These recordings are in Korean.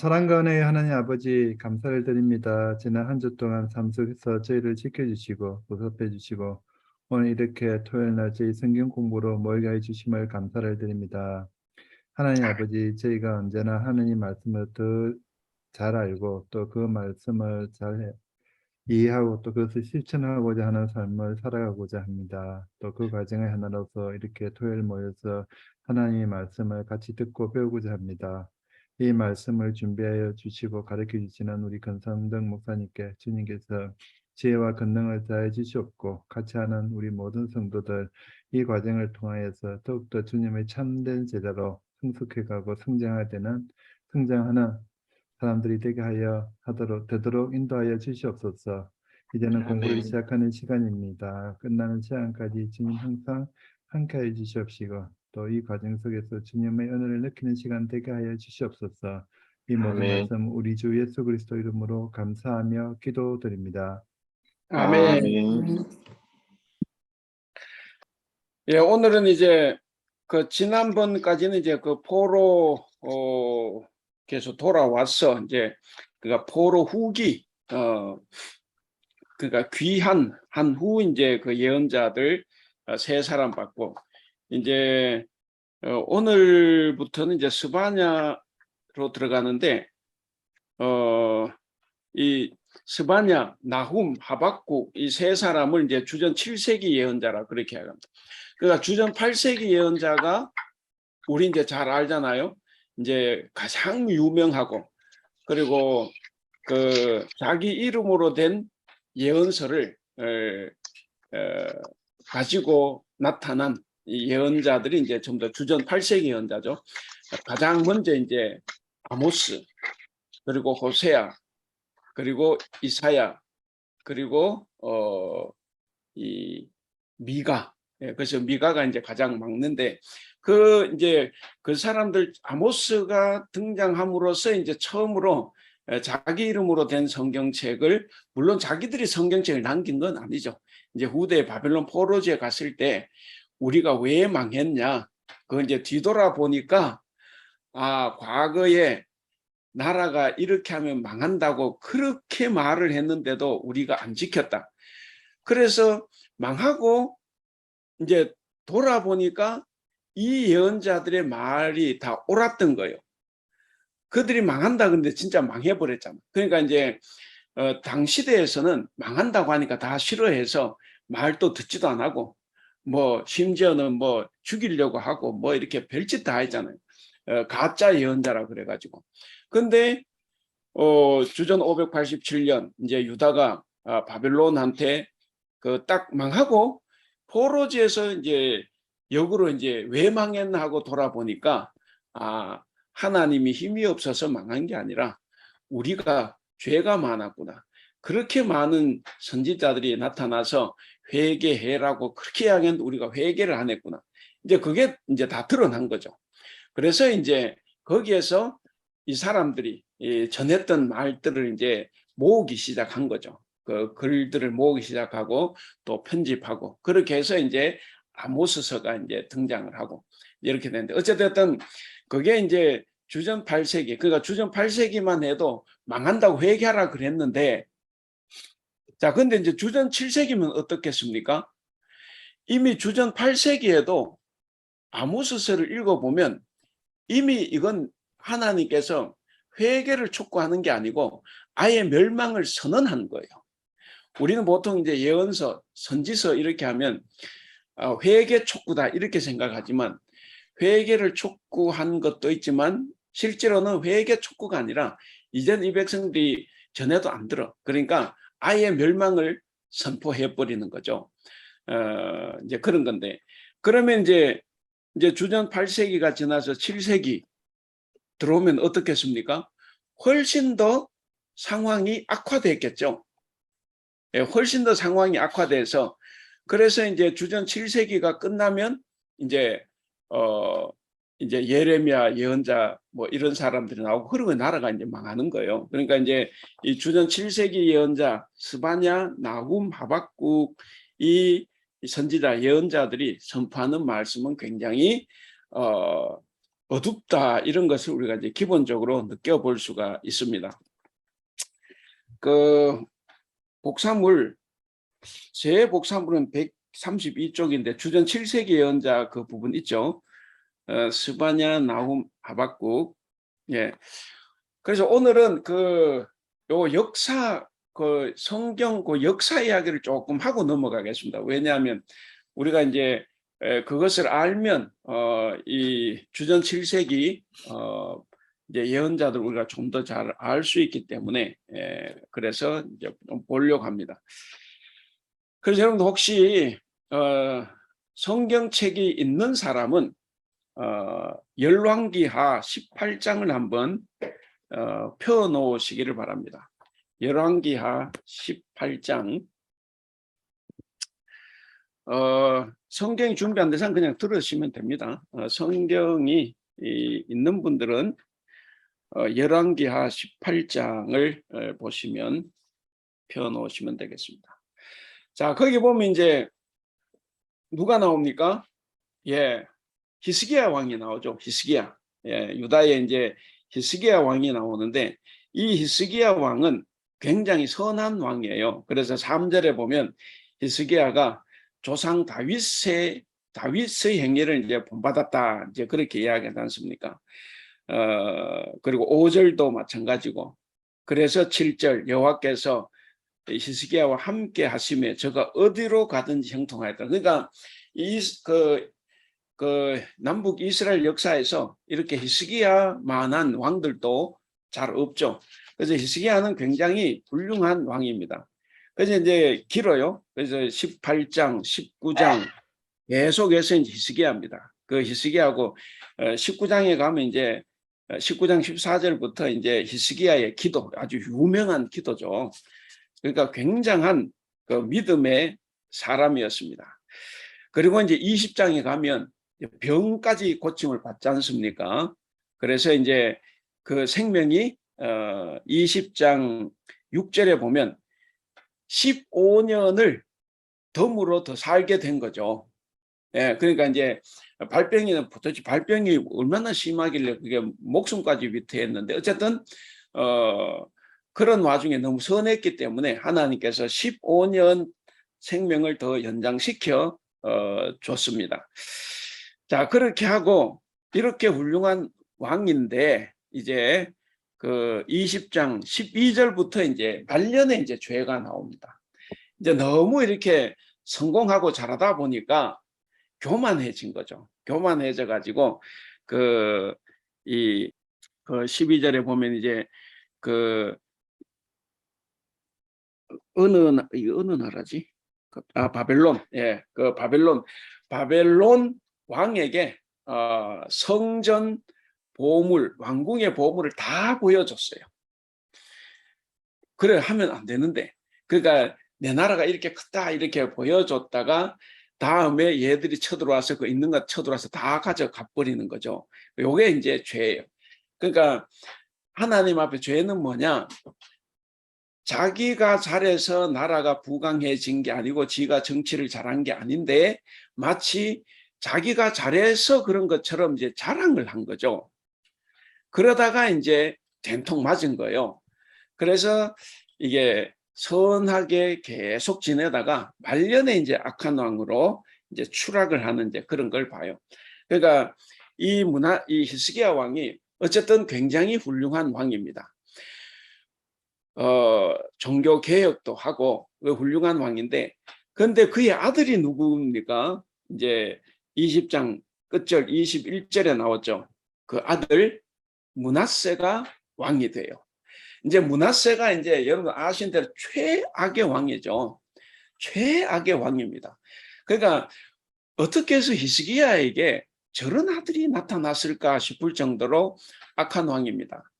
사랑과 은혜의 하나님 아버지 감사를 드립니다. 지난 한 주 동안 삶 속에서 저희를 지켜주시고 보살펴 주시고 오늘 이렇게 토요일 날 저희 성경 공부로 모이게 해주심을 감사를 드립니다. 하나님 아버지, 저희가 언제나 하나님 말씀을 더 잘 알고 또 그 말씀을 잘 이해하고 또 그것을 실천하고자 하는 삶을 살아가고자 합니다. 또 그 과정의 하나로서 이렇게 토요일 모여서 하나님의 말씀을 같이 듣고 배우고자 합니다. 이 말씀을 준비하여 주시고 가르쳐 주시는 우리 권성덕 목사님께 주님께서 지혜와 권능을 다해 주시옵고 같이 하는 우리 모든 성도들 이 과정을 통하여서 더욱더 주님의 참된 제자로 성숙해가고 성장하는 사람들이 되게 되도록 인도하여 주시옵소서. 이제는 공부를 아멘. 시작하는 시간입니다. 끝나는 시간까지 주님 항상 함께해 주시옵시고 또 이 과정 속에서 주님의 은혜를 느끼는 시간 되게 하여 주시옵소서. 이 모든 아멘. 말씀 우리 주 예수 그리스도 이름으로 감사하며 기도드립니다. 아멘. 예, 오늘은 이제 지난번까지는 이제 포로 계속 돌아와서 이제 그가 포로 후기 그가 귀한 한 후 이제 그 예언자들 세 사람 받고 이제 오늘부터는 이제 스바냐로 들어가는데 이 스바냐, 나훔, 하박국 이 세 사람을 이제 주전 7세기 예언자라 그렇게 합니다. 그러니까 주전 8세기 예언자가 우리 이제 잘 알잖아요. 이제 가장 유명하고 그리고 그 자기 이름으로 된 예언서를 가지고 나타난 이 예언자들이 이제 전부 다 주전 8세기 예언자죠. 가장 먼저 이제 아모스, 그리고 호세아, 그리고 이사야, 그리고 이 미가. 그래서 미가가 이제 가장 막는데 이제 그 사람들 아모스가 등장함으로써 이제 처음으로 자기 이름으로 된 성경책을, 물론 자기들이 성경책을 남긴 건 아니죠. 이제 후대 바벨론 포로지에 갔을 때 우리가 왜 망했냐, 그걸 이제 뒤돌아보니까 과거에 나라가 이렇게 하면 망한다고 그렇게 말을 했는데도 우리가 안 지켰다. 그래서 망하고 이제 돌아보니까 이 예언자들의 말이 다 옳았던 거예요. 그들이 망한다 그런데 진짜 망해버렸잖아. 그러니까 이제 당 시대에서는 망한다고 하니까 다 싫어해서 말도 듣지도 안 하고 뭐 심지어는 뭐 죽이려고 하고 뭐 이렇게 별짓 다 했잖아요. 가짜 예언자라 그래가지고. 근데 주전 587년 이제 유다가 바벨론한테 딱 망하고 포로지에서 이제 역으로 이제 왜 망했나 하고 돌아보니까 하나님이 힘이 없어서 망한 게 아니라 우리가 죄가 많았구나. 그렇게 많은 선지자들이 나타나서 회개해라고 그렇게 이야기했는데 우리가 회개를 안 했구나. 이제 그게 이제 다 드러난 거죠. 그래서 이제 거기에서 이 사람들이 전했던 말들을 이제 모으기 시작한 거죠. 그 글들을 모으기 시작하고 또 편집하고 그렇게 해서 이제 아모스서가 이제 등장을 하고 이렇게 되는데 어쨌든 그게 이제 주전 8세기, 그러니까 주전 8세기만 해도 망한다고 회개하라 그랬는데, 자, 근데 이제 주전 7세기면 어떻겠습니까? 이미 주전 8세기에도 아모스서를 읽어보면 이미 이건 하나님께서 회개를 촉구하는 게 아니고 아예 멸망을 선언한 거예요. 우리는 보통 이제 예언서, 선지서 이렇게 하면 회개 촉구다 이렇게 생각하지만 회개를 촉구한 것도 있지만 실제로는 회개 촉구가 아니라 이젠 이 백성들이 전해도 안 들어. 그러니까 아예 멸망을 선포해 버리는 거죠. 이제 그런 건데 그러면 이제 주전 8세기가 지나서 7세기 들어오면 어떻겠습니까? 훨씬 더 상황이 악화됐겠죠. 예, 훨씬 더 상황이 악화돼서 그래서 이제 주전 7세기가 끝나면 이제 이제 예레미야 예언자 뭐 이런 사람들이 나오고 그러면 나라가 이제 망하는 거예요. 그러니까 이제 이 주전 7세기 예언자 스바냐, 나훔, 하박국 이 선지자 예언자들이 선포하는 말씀은 굉장히 어둡다 이런 것을 우리가 이제 기본적으로 느껴볼 수가 있습니다. 그 복사물 제 복사물은 132쪽인데 주전 7세기 예언자 그 부분 있죠. 스바냐, 나훔, 하박국. 예. 그래서 오늘은 요 역사 그 성경 그 역사 이야기를 조금 하고 넘어가겠습니다. 왜냐하면 우리가 이제 그것을 알면 이 주전 7세기 이제 예언자들 우리가 좀 더 잘 알 수 있기 때문에 그래서 이제 좀 보려고 합니다. 그래서 여러분들 혹시 성경책이 있는 사람은 열왕기하 18장을 한번 펴 놓으시기를 바랍니다. 열왕기하 18장. 성경이 준비 안 돼서 그냥 들으시면 됩니다. 성경이 있는 분들은 열왕기하 18장을 보시면 펴 놓으시면 되겠습니다. 자, 거기 보면 이제 누가 나옵니까? 예, 히스기야 왕이 나오죠. 히스기야. 예, 유다의 이제 히스기야 왕이 나오는데 이 히스기야 왕은 굉장히 선한 왕이에요. 그래서 3절에 보면 히스기야가 조상 다윗의 행위를 이제 본받았다. 이제 그렇게 이야기하지 않습니까? 그리고 5절도 마찬가지고. 그래서 7절 여호와께서 히스기야와 함께 하심에 저가 어디로 가든지 형통하였다. 그러니까 그 남북 이스라엘 역사에서 이렇게 히스기야만한 왕들도 잘 없죠. 그래서 히스기야는 굉장히 훌륭한 왕입니다. 그래서 이제 길어요. 그래서 18장, 19장 계속해서 이제 히스기야입니다. 그 히스기야하고 19장에 가면 이제 19장 14절부터 이제 히스기야의 기도, 아주 유명한 기도죠. 그러니까 굉장한 그 믿음의 사람이었습니다. 그리고 이제 20장에 가면 병까지 고침을 받지 않습니까? 그래서 이제 그 생명이 20장 6절에 보면 15년을 덤으로 더 살게 된 거죠. 예, 그러니까 이제 도대체 발병이 얼마나 심하길래 그게 목숨까지 위태했는데 어쨌든 그런 와중에 너무 선했기 때문에 하나님께서 15년 생명을 더 연장시켜 줬습니다. 자, 그렇게 하고 이렇게 훌륭한 왕인데 이제 그 20장 12절부터 이제 말년에 이제 죄가 나옵니다. 이제 너무 이렇게 성공하고 잘하다 보니까 교만해진 거죠. 교만해져 가지고 그 12절에 보면 이제 그 어느 나라지? 바벨론. 예, 그 바벨론 왕에게 성전 보물, 왕궁의 보물을 다 보여줬어요. 그래 하면 안 되는데, 그러니까 내 나라가 이렇게 크다 이렇게 보여줬다가 다음에 얘들이 쳐들어와서 그 있는 것 쳐들어와서 다 가져가 버리는 거죠. 요게 이제 죄예요. 그러니까 하나님 앞에 죄는 뭐냐? 자기가 잘해서 나라가 부강해진 게 아니고 지가 정치를 잘한 게 아닌데 마치 자기가 잘해서 그런 것처럼 이제 자랑을 한 거죠. 그러다가 이제 된통 맞은 거예요. 그래서 이게 선하게 계속 지내다가 말년에 이제 악한 왕으로 이제 추락을 하는 이제 그런 걸 봐요. 그러니까 이 히스기야 왕이 어쨌든 굉장히 훌륭한 왕입니다. 종교 개혁도 하고 훌륭한 왕인데, 그런데 그의 아들이 누구입니까? 이제 20장 끝절 21절에 나왔죠. 그 아들 므낫세가 왕이 돼요. 이제 므낫세가 이제 여러분 아시는 대로 최악의 왕이죠. 최악의 왕입니다. 그러니까 어떻게 해서 히스기야에게 저런 아들이 나타났을까 싶을 정도로 악한 왕입니다.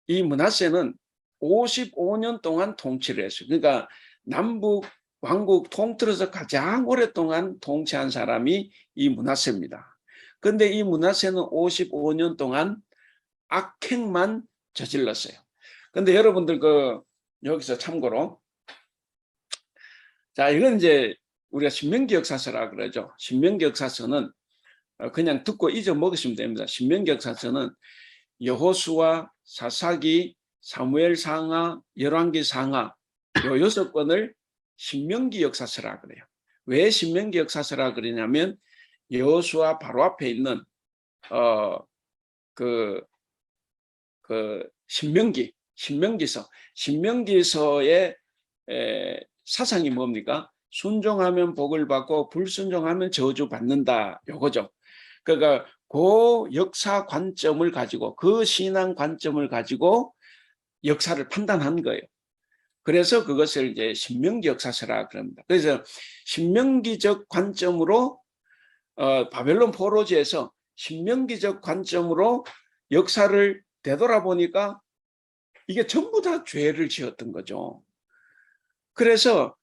이 므낫세는 55년 동안 통치를 했어요. 그러니까 남북 왕국 통틀어서 가장 오랫동안 통치한 사람이 이 므낫세입니다. 그런데 이 므낫세는 55년 동안 악행만 저질렀어요. 그런데 여러분들 여기서 참고로, 자, 이건 이제 우리가 신명기 역사서라 그러죠. 신명기 역사서는 그냥 듣고 잊어먹으시면 됩니다. 신명기 역사서는 여호수아, 사사기, 사무엘 상하, 열왕기 상하 요 6권을 신명기 역사서라 그래요. 왜 신명기 역사서라 그러냐면 여호수아 바로 앞에 있는 그 신명기서의 사상이 뭡니까? 순종하면 복을 받고 불순종하면 저주 받는다 요거죠. 그러니까 그 역사 관점을 가지고 그 신앙 관점을 가지고 역사를 판단한 거예요. 그래서 그것을 이제 신명기 역사서라 그럽니다. 그래서 신명기적 관점으로 바벨론 포로지에서 신명기적 관점으로 역사를 되돌아보니까 이게 전부 다 죄를 지었던 거죠. 그래서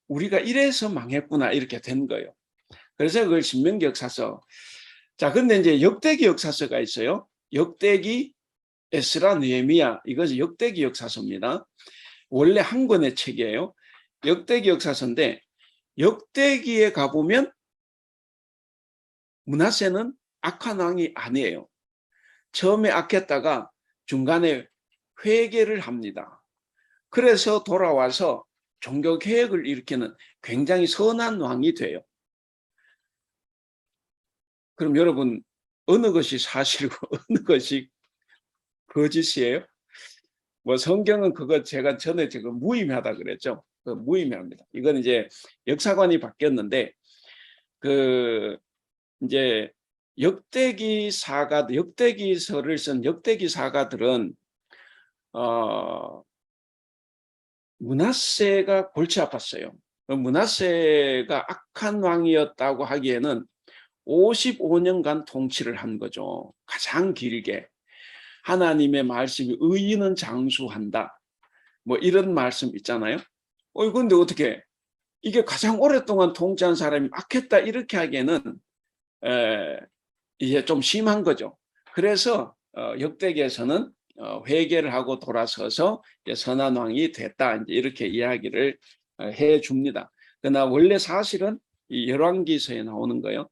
우리가 이래서 망했구나 이렇게 된 거예요. 그래서 그걸 신명기 역사서. 자, 근데 이제 역대기 역사서가 있어요. 역대기, 에스라, 느헤미야, 이것은 역대기 역사서입니다. 원래 한 권의 책이에요. 역대기 역사서인데 역대기에 가보면 므낫세는 악한 왕이 아니에요. 처음에 악했다가 중간에 회개를 합니다. 그래서 돌아와서 종교 개혁을 일으키는 굉장히 선한 왕이 돼요. 그럼 여러분 어느 것이 사실이고 어느 것이 거짓이에요? 뭐 성경은 그거 제가 전에 지금 무의미하다 그랬죠. 무의미합니다. 이건 이제 역사관이 바뀌었는데 이제 역대기서를 쓴 역대기 사가들은 므낫세가 골치 아팠어요. 므낫세가 악한 왕이었다고 하기에는 55년간 통치를 한 거죠. 가장 길게. 하나님의 말씀이 의인은 장수한다. 뭐 이런 말씀 있잖아요. 근데 어떻게 이게 가장 오랫동안 통치한 사람이 악했다 이렇게 하기에는 이제 좀 심한 거죠. 그래서 역대기에서는 회개를 하고 돌아서서 선한 왕이 됐다 이제 이렇게 이야기를 해 줍니다. 그러나 원래 사실은 이 열왕기서에 나오는 거예요.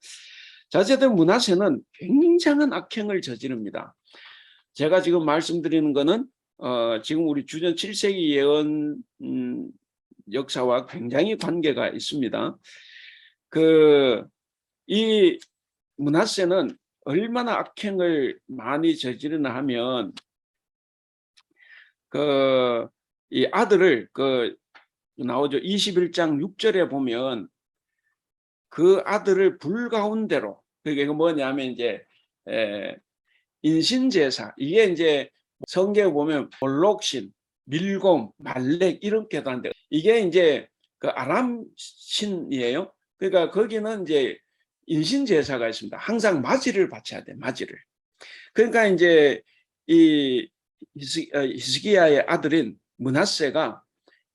자, 어쨌든 므낫세는 굉장한 악행을 저지릅니다. 제가 지금 말씀드리는 거는 지금 우리 주전 7세기 예언 역사와 굉장히 관계가 있습니다. 이 므낫세는 얼마나 악행을 많이 저지르나 하면 이 아들을 나오죠. 21장 6절에 보면 그 아들을 불 가운데로 그게 뭐냐면 이제 인신제사 이게 이제 성경에 보면 몰록신, 밀곰, 말렉 이렇게도 한데 이게 이제 그 아람 신이에요. 그러니까 거기는 이제 인신제사가 있습니다. 항상 맞이를 바쳐야 돼, 맞이를. 그러니까 이제 이 히스기야의 아들인 므낫세가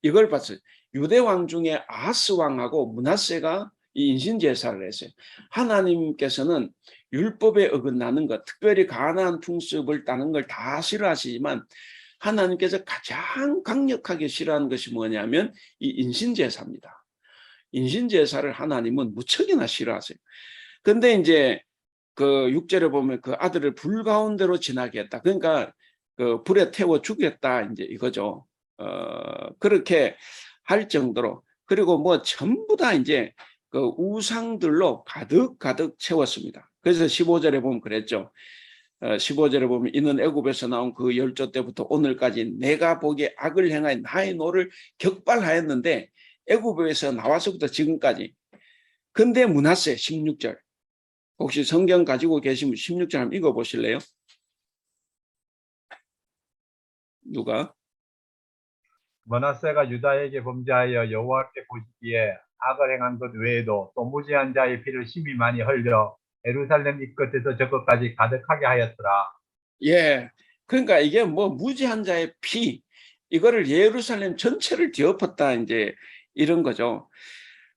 이걸 봤어요. 유대 왕 중에 아하스 왕하고 므낫세가 이 인신제사를 했어요. 하나님께서는 율법에 어긋나는 것, 특별히 가나안 풍습을 따는 걸 다 싫어하시지만 하나님께서 가장 강력하게 싫어하는 것이 뭐냐면 이 인신제사입니다. 인신제사를 하나님은 무척이나 싫어하세요. 근데 이제 그 6절에 보면 그 아들을 불 가운데로 지나게 했다. 그러니까 그 불에 태워 죽였다 이제 이거죠. 그렇게 할 정도로 그리고 뭐 전부 다 이제 그 우상들로 가득 채웠습니다. 그래서 15절에 보면 그랬죠. 15절에 보면 이는 애굽에서 나온 그 열조 때부터 오늘까지 내가 보기에 악을 행하여 나의 노를 격발하였는데 애굽에서 나와서부터 지금까지. 근데 므낫세 16절 혹시 성경 가지고 계시면 16절 한번 읽어보실래요? 누가? 므낫세가 유다에게 범죄하여 여호와께 보시기에 악을 행한 것 외에도 또 무지한 자의 피를 심히 많이 흘려 예루살렘 이 끝에서 저 끝까지 가득하게 하였더라. 예. 그러니까 이게 뭐 무지한 자의 피 이거를 예루살렘 전체를 뒤엎었다 이제 이런 거죠.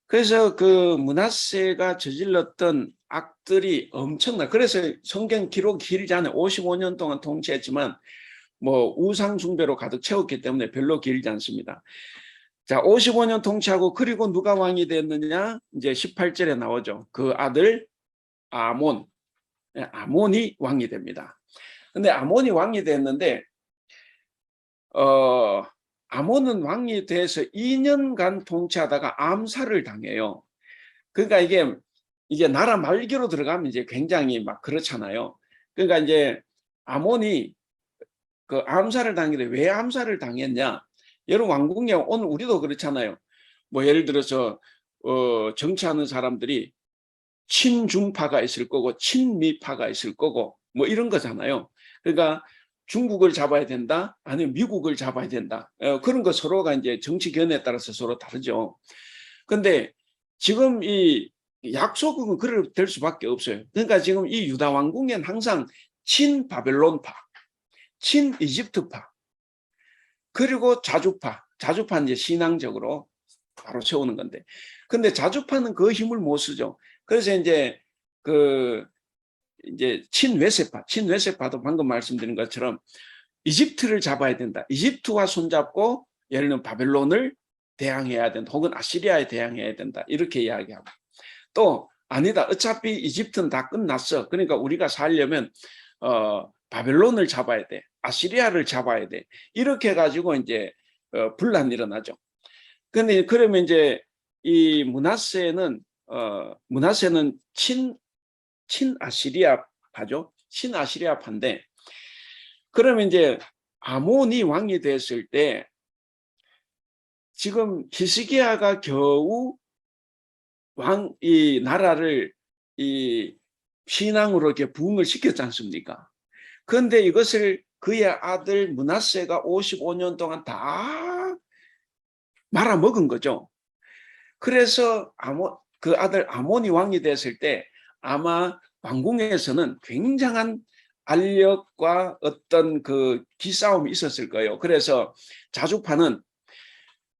그래서 그 므낫세가 저질렀던 악들이 엄청나. 그래서 성경 기록 길지 않아요. 55년 동안 통치했지만 뭐 우상 숭배로 가득 채웠기 때문에 별로 길지 않습니다. 자, 55년 통치하고 그리고 누가 왕이 됐느냐? 이제 18절에 나오죠. 그 아들 아몬, 아몬이 왕이 됩니다. 근데 아몬이 왕이 됐는데 아몬은 왕이 돼서 2년간 통치하다가 암살을 당해요. 그러니까 이게 나라 말기로 들어가면 이제 굉장히 막 그렇잖아요. 그러니까 이제 아몬이 그 암살을 당했는데 왜 암살을 당했냐? 여러분 왕궁에 오늘 우리도 그렇잖아요. 뭐 예를 들어서 정치하는 사람들이 친중파가 있을 거고 친미파가 있을 거고 뭐 이런 거잖아요. 그러니까 중국을 잡아야 된다, 아니면 미국을 잡아야 된다. 그런 거 서로가 이제 정치 견해에 따라서 서로 다르죠. 근데 지금 이 약속은 그럴 될 수밖에 없어요. 그러니까 지금 이 유다 왕궁에는 항상 친바벨론파, 친이집트파, 그리고 자주파는 이제 신앙적으로 바로 세우는 건데, 근데 자주파는 그 힘을 못 쓰죠. 그래서 이제 친외세파도 방금 말씀드린 것처럼 이집트를 잡아야 된다. 이집트와 손잡고 예를 들면 바벨론을 대항해야 된다. 혹은 아시리아에 대항해야 된다. 이렇게 이야기하고, 또 아니다. 어차피 이집트는 다 끝났어. 그러니까 우리가 살려면 바벨론을 잡아야 돼. 아시리아를 잡아야 돼. 이렇게 해가지고 이제 분란이 일어나죠. 근데 그러면 이제 이 므낫세는 친아시리아파죠. 친아시리아파인데, 그러면 이제 아몬이 왕이 됐을 때 지금 히스기야가 겨우 이 나라를 이 신앙으로 이렇게 부흥을 시켰지 않습니까? 그런데 이것을 그의 아들 므낫세가 55년 동안 다 말아먹은 거죠. 그래서 그 아들 아몬이 왕이 됐을 때 아마 왕궁에서는 굉장한 알력과 어떤 그 기싸움이 있었을 거예요. 그래서 자주파는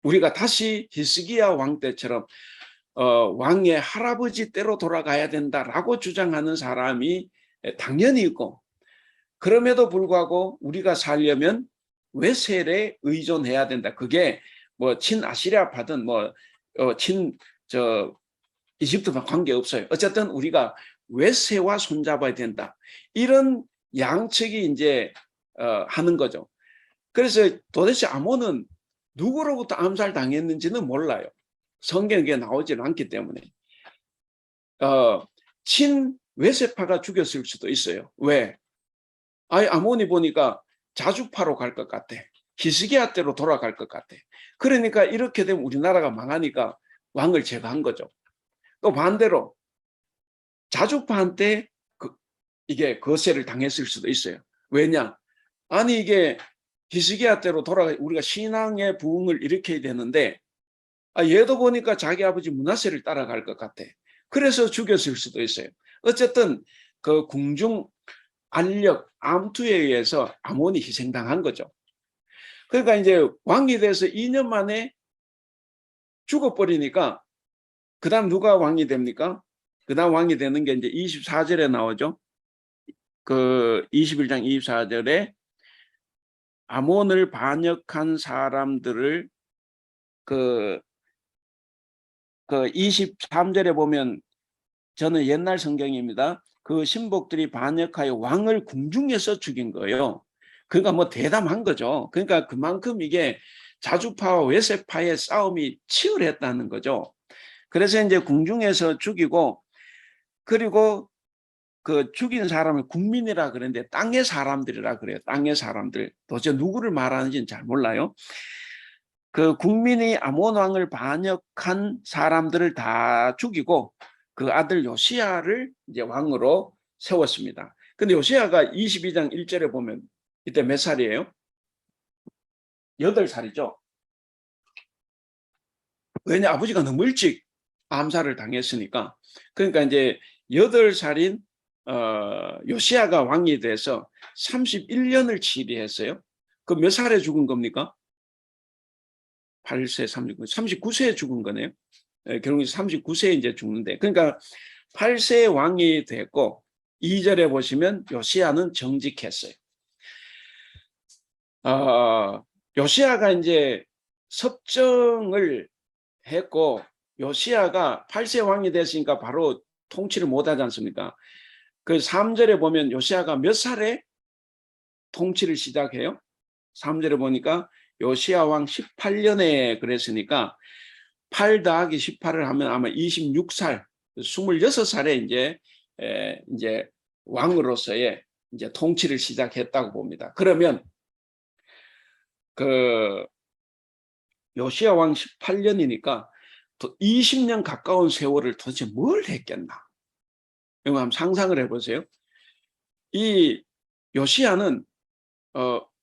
우리가 다시 히스기야 왕 때처럼 왕의 할아버지 때로 돌아가야 된다라고 주장하는 사람이 당연히 있고, 그럼에도 불구하고 우리가 살려면 외세에 의존해야 된다. 그게 뭐 친아시리아파든 뭐 이집트와 관계없어요. 어쨌든 우리가 외세와 손잡아야 된다. 이런 양측이 이제 하는 거죠. 그래서 도대체 아몬은 누구로부터 암살당했는지는 몰라요. 성경에 나오질 않기 때문에. 친외세파가 죽였을 수도 있어요. 왜? 아몬이 보니까 자주파로 갈 것 같아. 히스기야 때로 돌아갈 것 같아. 그러니까 이렇게 되면 우리나라가 망하니까 왕을 제거한 거죠. 또 반대로 자주파한테 이게 거세를 당했을 수도 있어요. 왜냐? 아니 이게 히스기야 때로 돌아가 우리가 신앙의 부흥을 일으켜야 되는데 얘도 보니까 자기 아버지 므낫세를 따라갈 것 같아. 그래서 죽였을 수도 있어요. 어쨌든 그 궁중 안력, 암투에 의해서 아몬이 희생당한 거죠. 그러니까 이제 왕이 돼서 2년 만에 죽어버리니까 그 다음 누가 왕이 됩니까? 그 다음 왕이 되는 게 이제 24절에 나오죠. 그 21장 24절에 아몬을 반역한 사람들을 그 23절에 보면, 저는 옛날 성경입니다. 그 신복들이 반역하여 왕을 궁중에서 죽인 거예요. 그러니까 뭐 대담한 거죠. 그러니까 그만큼 이게 자주파와 외세파의 싸움이 치열했다는 거죠. 그래서 이제 궁중에서 죽이고, 그리고 그 죽인 사람을 국민이라 그러는데 땅의 사람들이라 그래요. 땅의 사람들. 도대체 누구를 말하는지는 잘 몰라요. 그 국민이 아몬 왕을 반역한 사람들을 다 죽이고 그 아들 요시야를 이제 왕으로 세웠습니다. 근데 요시야가 22장 1절에 보면 이때 몇 살이에요? 8살이죠. 왜냐? 아버지가 너무 일찍 암살을 당했으니까. 그러니까 이제 8살인 요시야가 왕이 돼서 31년을 치리했어요. 그 몇 살에 죽은 겁니까? 8세, 39세에 죽은 거네요. 결국 39세에 이제 죽는데, 그러니까 8세에 왕이 됐고 2절에 보시면 요시야는 정직했어요. 요시야가 이제 섭정을 했고, 요시야가 8세 왕이 됐으니까 바로 통치를 못하지 않습니까? 그 3절에 보면 요시야가 몇 살에 통치를 시작해요? 3절에 보니까 요시야 왕 18년에 그랬으니까 8 더하기 18을 하면 아마 26살, 26살에 이제 왕으로서의 이제 통치를 시작했다고 봅니다. 그러면 그 요시야 왕 18년이니까 또 20년 가까운 세월을 도대체 뭘 했겠나? 이거 한번 상상을 해보세요. 이 요시야는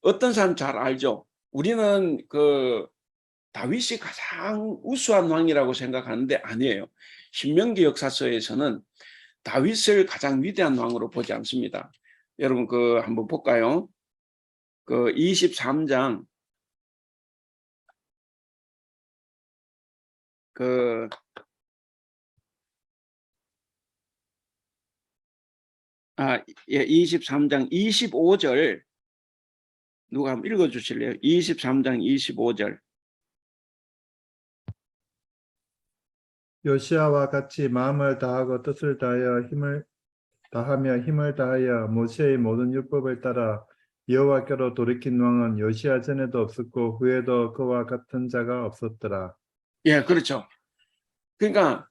어떤 사람 잘 알죠? 우리는 그 다윗이 가장 우수한 왕이라고 생각하는데 아니에요. 신명기 역사서에서는 다윗을 가장 위대한 왕으로 보지 않습니다. 여러분 그 한번 볼까요? 그 23장 그 23장 25절 누가 한번 읽어 주실래요? 23장 25절. 요시아와 같이 마음을 다하고 뜻을 다하여 힘을 다하여 모세의 모든 율법을 따라 여호와께로 돌이킨 왕은 요시아 전에도 없었고 후에도 그와 같은 자가 없었더라. 예, 그렇죠. 그러니까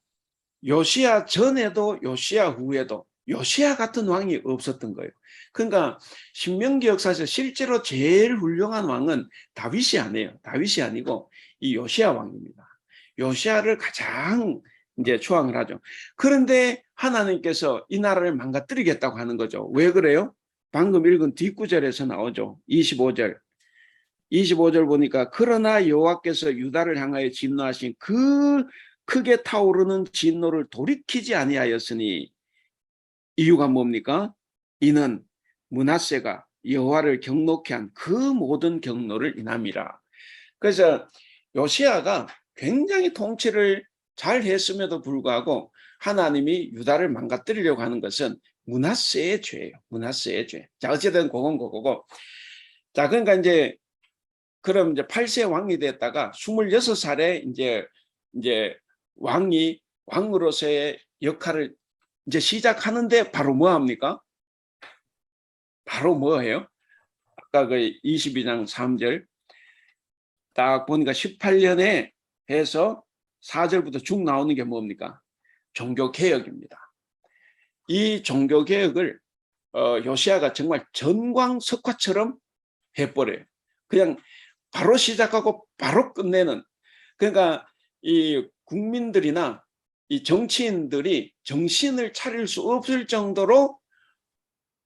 요시야 전에도 요시야 후에도 요시야 같은 왕이 없었던 거예요. 그러니까 신명기 역사에서 실제로 제일 훌륭한 왕은 다윗이 아니에요. 다윗이 아니고 이 요시야 왕입니다. 요시야를 가장 이제 추앙을 하죠. 그런데 하나님께서 이 나라를 망가뜨리겠다고 하는 거죠. 왜 그래요? 방금 읽은 뒷구절에서 나오죠. 25절. 25절 보니까 그러나 여호와께서 유다를 향하여 진노하신 그 크게 타오르는 진노를 돌이키지 아니하였으니 이유가 뭡니까? 이는 므낫세가 여호와를 경노케 한 그 모든 경노를 인함이라. 그래서 요시야가 굉장히 통치를 잘 했음에도 불구하고 하나님이 유다를 망가뜨리려고 하는 것은 므낫세의 죄예요. 므낫세의 죄. 자, 어쨌든 그건 그거고. 자, 그러니까 이제 그럼 이제 8세 왕이 됐다가 26살에 이제 왕으로서의 역할을 이제 시작하는데 바로 뭐 합니까? 바로 뭐예요? 아까 그 22장 3절 딱 보니까 18년에 해서 4절부터 쭉 나오는 게 뭡니까? 종교개혁입니다. 이 종교개혁을 요시야가 정말 전광석화처럼 해버려요. 그냥 바로 시작하고 바로 끝내는. 그러니까 이 국민들이나 이 정치인들이 정신을 차릴 수 없을 정도로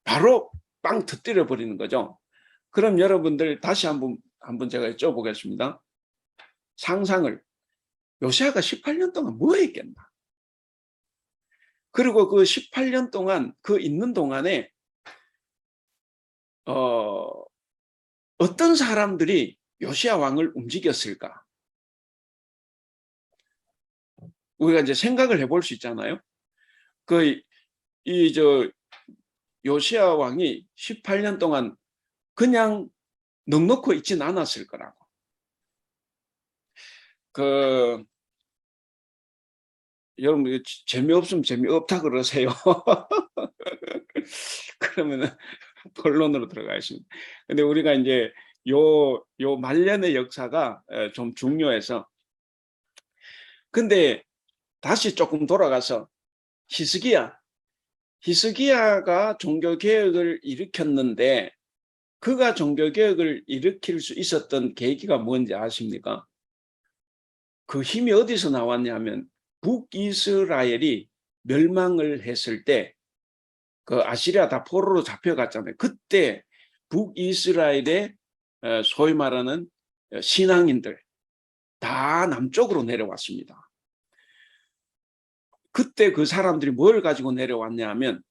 바로 빵 터뜨려 버리는 거죠. 그럼 여러분들 다시 한번 제가 여쭤보겠습니다. 상상을 요시야가 18년 동안 뭐 했겠나? 그리고 그 18년 동안 그 있는 동안에 어떤 사람들이 요시야 왕을 움직였을까? 우리가 이제 생각을 해볼 수 있잖아요. 요시야 왕이 18년 동안 그냥 넉넉히 있진 않았을 거라고. 여러분 재미없으면 재미없다 그러세요. 그러면은 본론으로 들어가겠습니다. 근데 우리가 이제 요 말년의 역사가 좀 중요해서. 근데 다시 조금 돌아가서 히스기야가 종교개혁을 일으켰는데 그가 종교개혁을 일으킬 수 있었던 계기가 뭔지 아십니까? 그 힘이 어디서 나왔냐면 북이스라엘이 멸망을 했을 때 그 아시리아 다 포로로 잡혀갔잖아요. 그때 북이스라엘의 소위 말하는 신앙인들 다 남쪽으로 내려왔습니다. 그때 그 사람들이 뭘 가지고 내려왔냐 하면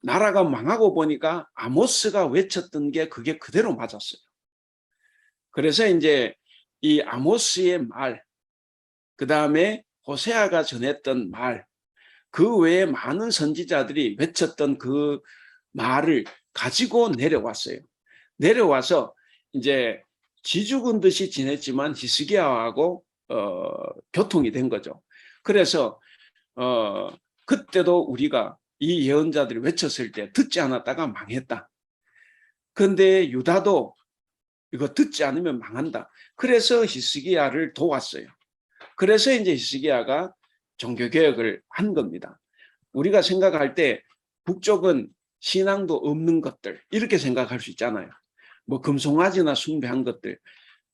나라가 망하고 보니까 아모스가 외쳤던 게 그게 그대로 맞았어요. 그래서 이제 이 아모스의 말, 그 다음에 호세아가 전했던 말, 그 외에 많은 선지자들이 외쳤던 그 말을 가지고 내려왔어요. 내려와서 이제 지죽은 듯이 지냈지만 히스기야하고 교통이 된 거죠. 그래서 그때도 우리가 이 예언자들이 외쳤을 때 듣지 않았다가 망했다. 그런데 유다도 이거 듣지 않으면 망한다. 그래서 히스기야를 도왔어요. 그래서 이제 히스기야가 종교개혁을 한 겁니다. 우리가 생각할 때 북쪽은 신앙도 없는 것들 이렇게 생각할 수 있잖아요. 뭐 금송아지나 숭배한 것들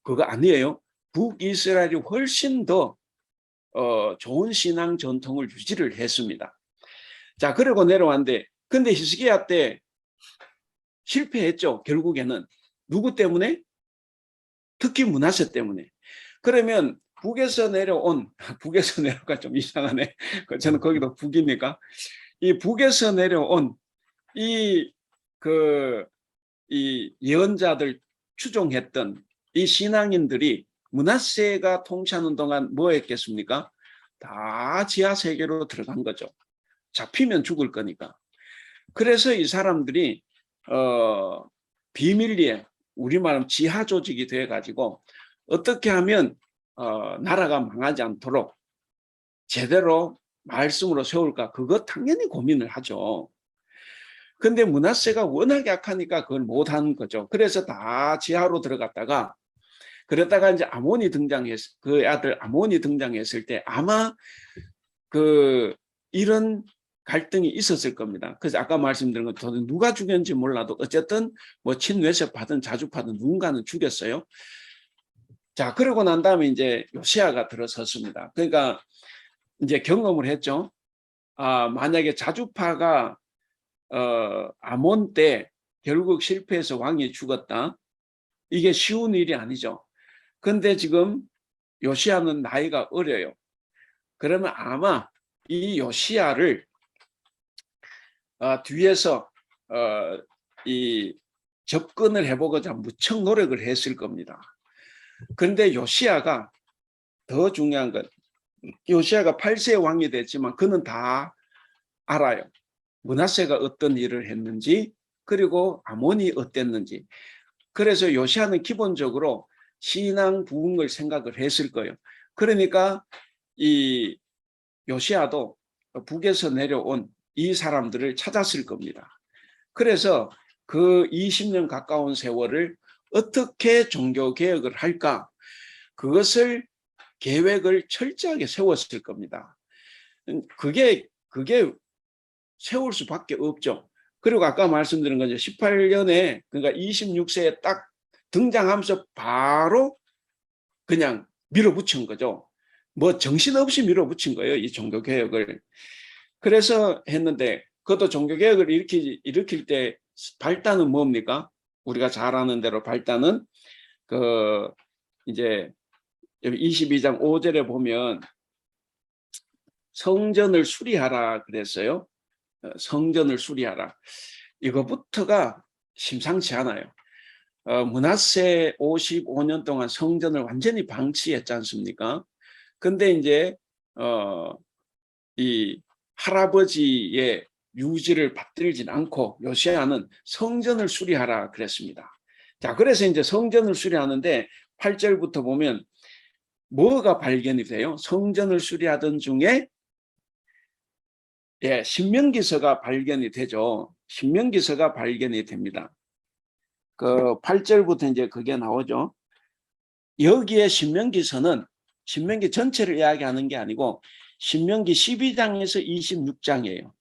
그거 아니에요. 북이스라엘이 훨씬 더 좋은 신앙 전통을 유지를 했습니다. 자, 그리고 내려왔는데 근데 히스기야 때 실패했죠. 결국에는 누구 때문에? 특히 므낫세 때문에. 그러면 북에서 내려온 북에서 내려가 좀 이상하네. 저는 거기도 북이니까 이 북에서 내려온 이 예언자들 추종했던 이 신앙인들이 므낫세가 통치하는 동안 뭐 했겠습니까? 다 지하 세계로 들어간 거죠. 잡히면 죽을 거니까. 그래서 이 사람들이 비밀리에 우리말하면 지하 조직이 돼 가지고 어떻게 하면 나라가 망하지 않도록 제대로 말씀으로 세울까 그거 당연히 고민을 하죠. 근데 므낫세가 워낙 약하니까 그걸 못한 거죠. 그래서 다 지하로 들어갔다가 그러다가 이제 그 아들 아몬이 등장했을 때 아마 이런 갈등이 있었을 겁니다. 그래서 아까 말씀드린 것처럼 누가 죽였는지 몰라도 어쨌든 뭐 친외세 파든 자주파든 누군가는 죽였어요. 자, 그러고 난 다음에 이제 요시야가 들어섰습니다. 그러니까 이제 경험을 했죠. 만약에 자주파가 아몬 때 결국 실패해서 왕이 죽었다. 이게 쉬운 일이 아니죠. 근데 지금 요시야는 나이가 어려요. 그러면 아마 이 요시야를 뒤에서 이 접근을 해보고자 무척 노력을 했을 겁니다. 그런데 요시야가 더 중요한 건 요시야가 8세 왕이 됐지만 그는 다 알아요. 므낫세가 어떤 일을 했는지 그리고 아몬이 어땠는지. 그래서 요시야는 기본적으로 신앙 부흥을 생각을 했을 거예요. 그러니까 이 요시야도 북에서 내려온 이 사람들을 찾았을 겁니다. 그래서 그 20년 가까운 세월을 어떻게 종교개혁을 할까 그것을 계획을 철저하게 세웠을 겁니다. 그게 세울 수밖에 없죠. 그리고 아까 말씀드린 거죠. 18년에 그러니까 26세에 딱 등장하면서 바로 그냥 밀어붙인 거죠. 뭐 정신없이 밀어붙인 거예요. 이 종교개혁을. 그래서 했는데 그것도 종교개혁을 일으킬 때 발단은 뭡니까? 우리가 잘 아는 대로 발단은 이제 22장 5절에 보면 성전을 수리하라 그랬어요. 성전을 수리하라. 이거부터가 심상치 않아요. 므낫세 55년 동안 성전을 완전히 방치했지 않습니까? 근데 이제 이 할아버지의 유지를 받들진 않고 요시야는 성전을 수리하라 그랬습니다. 자, 그래서 이제 성전을 수리하는데 8절부터 보면 뭐가 발견이 돼요? 성전을 수리하던 중에 신명기서가 발견이 되죠. 신명기서가 발견이 됩니다. 그 8절부터 이제 그게 나오죠. 여기에 신명기서는 신명기 전체를 이야기하는 게 아니고 신명기 12장에서 26장이에요.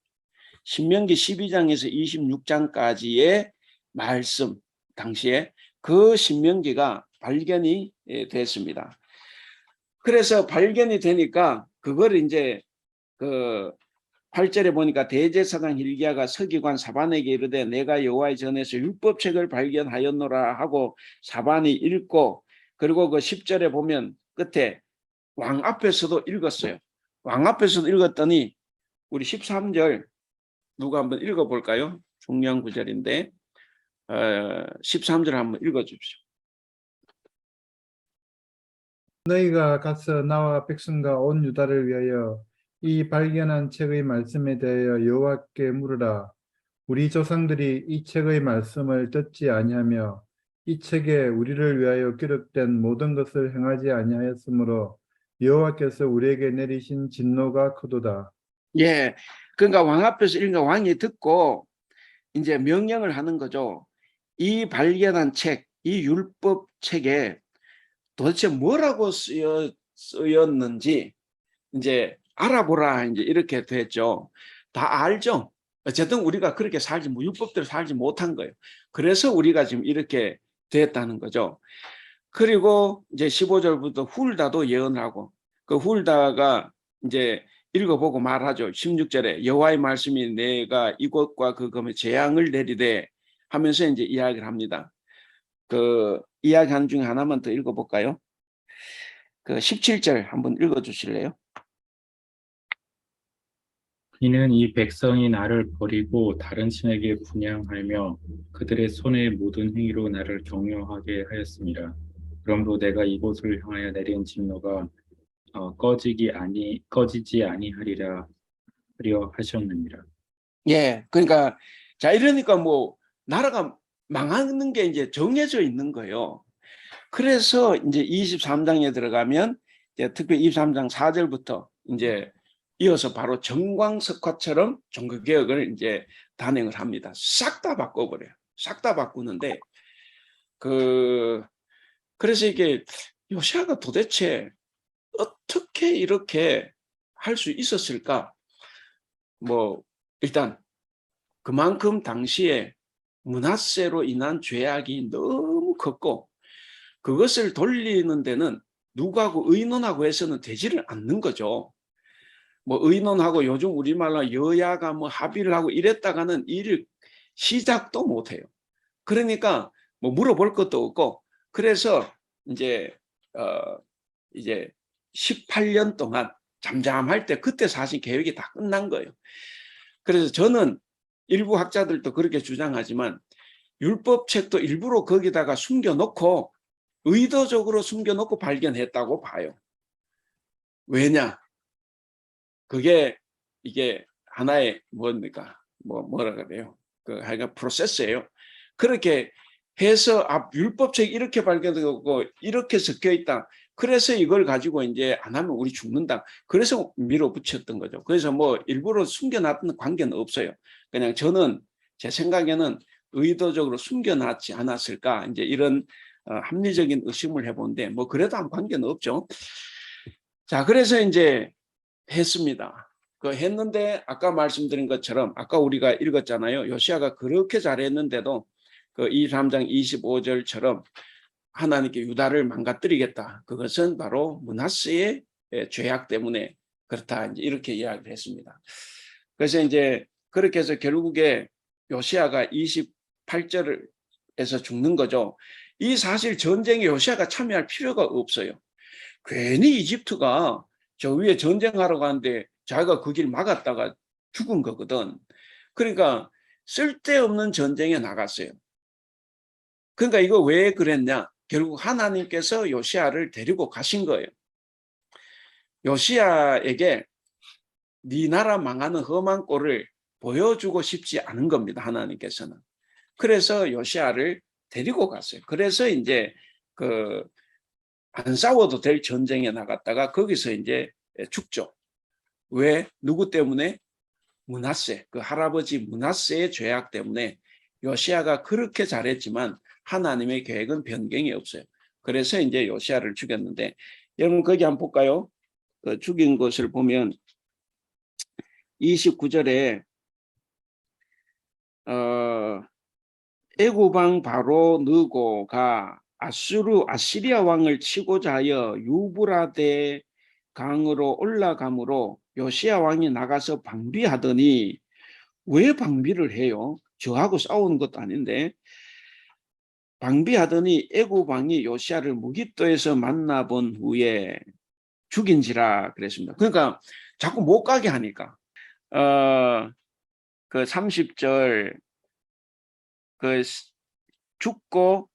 신명기 12장에서 26장까지의 말씀 당시에 그 신명기가 발견이 됐습니다. 그래서 발견이 되니까 그걸 이제 8절에 보니까 대제사장 hil기야가 서기관 사반에게 이르되 내가 여호와의 전에서 율법책을 발견하였노라 하고 사반이 읽고 그리고 그 10절에 보면 끝에 왕 앞에서도 읽었어요. 왕 앞에서도 읽었더니 우리 13절 누가 한번 읽어볼까요? 중요한 구절인데 13절 한번 읽어주십시오. 너희가 가서 나와 백성과 온 유다를 위하여 이 발견한 책의 말씀에 대하여 여호와께 물으라. 우리 조상들이 이 책의 말씀을 듣지 아니하며 이 책에 우리를 위하여 기록된 모든 것을 행하지 아니하였으므로 여호와께서 우리에게 내리신 진노가 크도다. 예. 그러니까 왕 앞에서 이러니까 왕이 듣고 이제 명령을 하는 거죠. 이 발견한 책, 이 율법 책에 도대체 뭐라고 쓰였는지 이제 알아보라 이제 이렇게 됐죠. 다 알죠. 어쨌든 우리가 그렇게 율법대로 살지 못한 거예요. 그래서 우리가 지금 이렇게 됐다는 거죠. 그리고 이제 15절부터 훌다도 예언하고 그 훌다가 이제 읽어보고 말하죠. 16절에 여호와의 말씀이 내가 이곳과 그 검에 재앙을 내리되 하면서 이제 이야기를 합니다. 그 이야기하는 중에 하나만 더 읽어볼까요? 그 17절 한번 읽어주실래요? 이는 이 백성이 나를 버리고 다른 신에게 분향하며 그들의 손의 모든 행위로 나를 경영하게 하였습니다. 그러므로 내가 이곳을 향하여 내린 진노가 꺼지지 아니하리라 하려 하셨느니라. 예, 그러니까 자 이러니까 뭐 나라가 망하는 게 이제 정해져 있는 거예요. 그래서 이제 23장에 들어가면 이제 특히 23장 4절부터 이제 이어서 바로 정광석화처럼 종교개혁을 이제 단행을 합니다. 싹 다 바꿔버려요. 싹 다 바꾸는데 그래서 이게 요시아가 도대체 어떻게 이렇게 할 수 있었을까? 뭐 일단 그만큼 당시에 므낫세로 인한 죄악이 너무 컸고 그것을 돌리는 데는 누구하고 의논하고 해서는 되지를 않는 거죠. 뭐 의논하고 요즘 우리말로 여야가 뭐 합의를 하고 이랬다가는 일을 시작도 못해요. 그러니까 뭐 물어볼 것도 없고 그래서 이제 18년 동안 잠잠할 때 그때 사실 계획이 다 끝난 거예요. 그래서 저는 일부 학자들도 그렇게 주장하지만 율법책도 일부러 거기다가 숨겨놓고 의도적으로 숨겨놓고 발견했다고 봐요. 왜냐? 이게 하나의 뭡니까? 뭐라 그래요? 하여간 프로세스예요. 그렇게 해서 율법책이 이렇게 발견되고 이렇게 섞여 있다. 그래서 이걸 가지고 이제 안 하면 우리 죽는다. 그래서 밀어붙였던 거죠. 그래서 뭐 일부러 숨겨놨던 관계는 없어요. 그냥 저는 제 생각에는 의도적으로 숨겨놨지 않았을까. 이제 이런 합리적인 의심을 해보는데 뭐 그래도 아무 관계는 없죠. 자, 그래서 이제 했습니다. 했는데 아까 말씀드린 것처럼 아까 우리가 읽었잖아요. 요시아가 그렇게 잘했는데도 23장 25절처럼 하나님께 유다를 망가뜨리겠다. 그것은 바로 므낫세의 죄악 때문에 그렇다. 이제 이렇게 이야기를 했습니다. 그래서 이제 그렇게 해서 결국에 요시아가 28절에서 죽는 거죠. 이 사실 전쟁에 요시아가 참여할 필요가 없어요. 괜히 이집트가 저 위에 전쟁하러 가는데 자기가 그 길 막았다가 죽은 거거든. 그러니까 쓸데없는 전쟁에 나갔어요. 그러니까 이거 왜 그랬냐? 결국 하나님께서 요시아를 데리고 가신 거예요. 요시아에게 네 나라 망하는 험한 꼴을 보여주고 싶지 않은 겁니다. 하나님께서는. 그래서 요시아를 데리고 갔어요. 그래서 이제 안 싸워도 될 전쟁에 나갔다가 거기서 이제 죽죠. 왜? 누구 때문에? 므낫세, 그 할아버지 므낫세의 죄악 때문에. 요시아가 그렇게 잘했지만 하나님의 계획은 변경이 없어요. 그래서 이제 요시아를 죽였는데 여러분 거기 한번 볼까요? 죽인 것을 보면 29절에 애굽 왕 바로 느고가 아시리아 왕을 치고자 하여 유브라데 강으로 올라가므로 요시아 왕이 나가서 방비하더니, 왜 방비를 해요? 저하고 싸우는 것도 아닌데. 방비하더니 애굽 왕이 요시아를 무깃도에서 만나본 후에 죽인지라 그랬습니다. 그러니까 자꾸 못 가게 하니까. 30절 죽고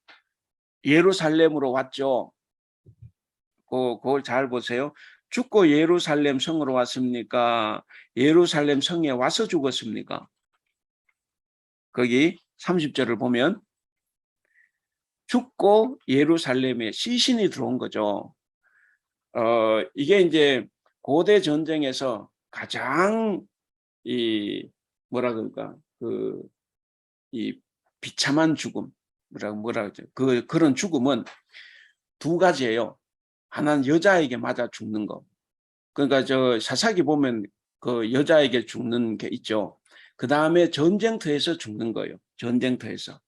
예루살렘으로 왔죠. 그걸 잘 보세요. 죽고 예루살렘 성으로 왔습니까? 예루살렘 성에 와서 죽었습니까? 거기 30절을 보면 죽고 예루살렘에 시신이 들어온 거죠. 이게 이제 고대 전쟁에서 가장 이 뭐라 그럴까 이 비참한 죽음 뭐라 그러죠? 그런 죽음은 두 가지예요. 하나는 여자에게 맞아 죽는 거. 그러니까 저 사사기 보면 그 여자에게 죽는 게 있죠. 그 다음에 전쟁터에서 죽는 거예요. 전쟁터에서.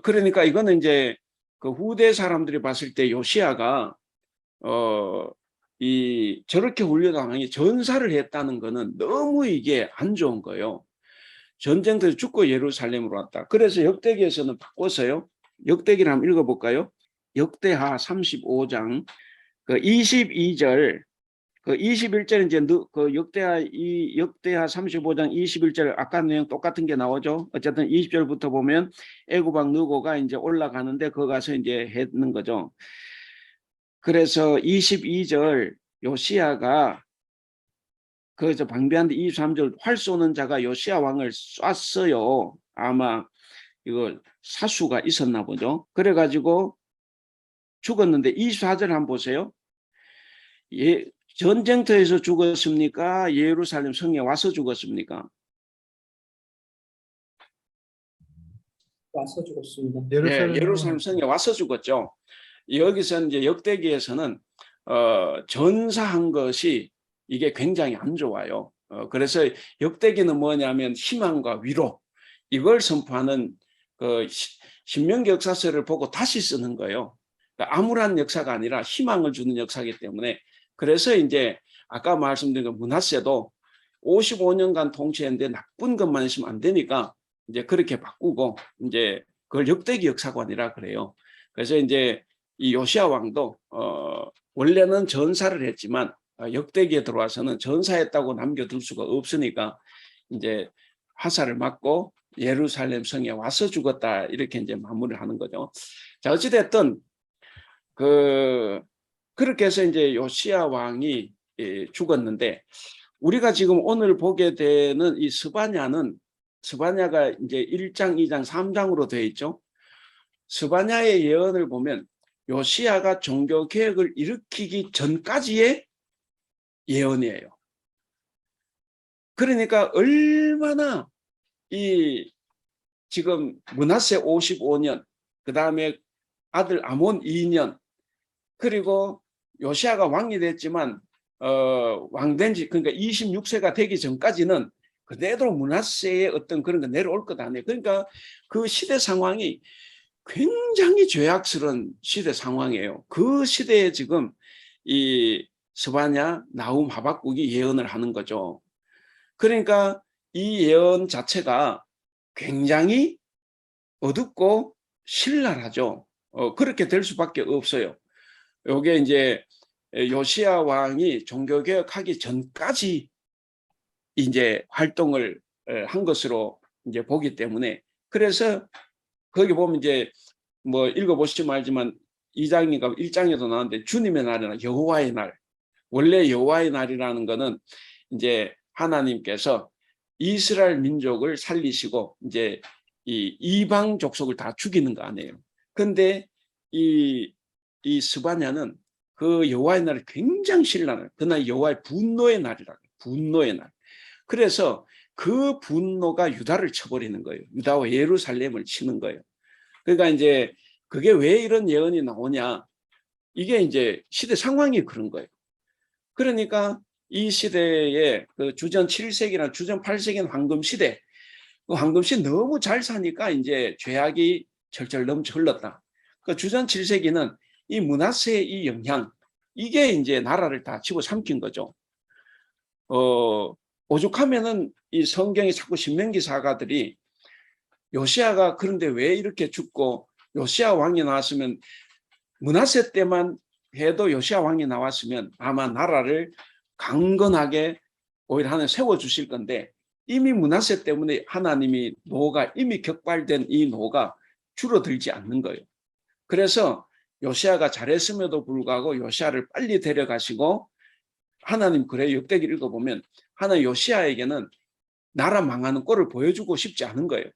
그러니까 이거는 이제 그 후대 사람들이 봤을 때 요시야가 저렇게 훈련당하니 전사를 했다는 거는 너무 이게 안 좋은 거예요. 전쟁터에서 죽고 예루살렘으로 왔다. 그래서 역대기에서는 바꿨어요. 역대기를 한번 읽어볼까요? 역대하 35장 그 22절 그 21절 이제 그 역대하 35장 21절 아까 내용 똑같은 게 나오죠. 어쨌든 20절부터 보면 애굽 왕 느고가 이제 올라가는데 거기 가서 이제 했는 거죠. 그래서 22절 요시야가 저 방비하는데 23절 활 쏘는 자가 요시야 왕을 쐈어요. 아마 이거 사수가 있었나 보죠. 그래가지고 죽었는데 24절 한번 보세요. 전쟁터에서 죽었습니까? 예루살렘 성에 와서 죽었습니까? 와서 죽었습니다. 예루살렘 성에 와서 죽었죠. 여기서 이제 역대기에서는 전사한 것이 이게 굉장히 안 좋아요. 그래서 역대기는 뭐냐면 희망과 위로 이걸 선포하는 그 신명기 역사서를 보고 다시 쓰는 거예요. 그러니까 암울한 역사가 아니라 희망을 주는 역사이기 때문에 그래서 이제 아까 말씀드린 그 므낫세도 55년간 통치했는데 나쁜 것만 있으면 안 되니까 이제 그렇게 바꾸고 이제 그걸 역대기 역사관이라 그래요. 그래서 이제 이 요시야 왕도 원래는 전사를 했지만 역대기에 들어와서는 전사했다고 남겨둘 수가 없으니까 이제 화살을 맞고 예루살렘 성에 와서 죽었다 이렇게 이제 마무리를 하는 거죠. 자 어찌됐든 그렇게 해서 이제 요시야 왕이 죽었는데 우리가 지금 오늘 보게 되는 이 스바냐가 이제 1장, 2장, 3장으로 되어 있죠. 스바냐의 예언을 보면 요시야가 종교 개혁을 일으키기 전까지의 예언이에요. 그러니까 얼마나 지금 므낫세 55년, 그 다음에 아들 아몬 2년, 그리고 요시야가 왕이 됐지만 왕된 지 그러니까 26세가 되기 전까지는 그대로 므낫세의 어떤 그런 거 내려올 것 아니에요. 그러니까 그 시대 상황이 굉장히 죄악스러운 시대 상황이에요. 그 시대에 지금 이 스바냐, 나훔, 하박국이 예언을 하는 거죠. 그러니까 이 예언 자체가 굉장히 어둡고 신랄하죠. 그렇게 될 수밖에 없어요. 요게 이제 요시야 왕이 종교개혁하기 전까지 이제 활동을 한 것으로 이제 보기 때문에 그래서 거기 보면 이제 뭐 읽어보시면 알지만 2장인가 1장에도 나왔는데 주님의 날이나 여호와의 날 원래 여호와의 날이라는 거는 이제 하나님께서 이스라엘 민족을 살리시고 이제 이 이방 족속을 다 죽이는 거 아니에요. 근데 이 스바냐는 그 여호와의 날이 굉장히 신랄해요. 그날 여호와의 분노의 날이라고 분노의 날. 그래서 그 분노가 유다를 쳐버리는 거예요. 유다와 예루살렘을 치는 거예요. 그러니까 이제 그게 왜 이런 예언이 나오냐. 이게 이제 시대 상황이 그런 거예요. 그러니까 이 시대에 그 주전 7세기나 주전 8세기는 황금시대. 그 황금시대 너무 잘 사니까 이제 죄악이 철철 넘쳐 흘렀다. 그 주전 7세기는 이 므낫세의 이 영향, 이게 이제 나라를 다 집어삼킨 거죠. 오죽하면은 이 성경이 자꾸 신명기 사가들이 요시야가 그런데 왜 이렇게 죽고 요시야 왕이 나왔으면 므낫세 때만 해도 요시야 왕이 나왔으면 아마 나라를 강건하게 오히려 하나님 세워주실 건데 이미 므낫세 때문에 하나님이 노가 이미 격발된 이 노가 줄어들지 않는 거예요. 그래서 요시야가 잘했음에도 불구하고 요시야를 빨리 데려가시고 하나님 그래 역대기를 읽어보면 하나님 요시야에게는 나라 망하는 꼴을 보여주고 싶지 않은 거예요.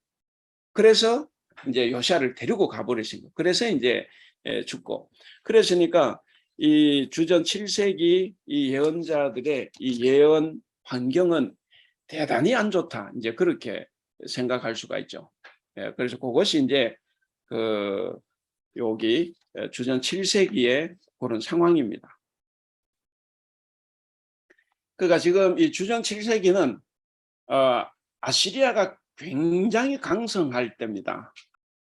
그래서 이제 요시야를 데리고 가버리신 거예요. 그래서 이제 죽고 그랬으니까 이 주전 7세기 이 예언자들의 이 예언 환경은 대단히 안 좋다. 이제 그렇게 생각할 수가 있죠. 예, 그래서 그것이 이제 그 여기 주전 7세기의 그런 상황입니다. 그러니까 지금 이 주전 7세기는 아시리아가 굉장히 강성할 때입니다.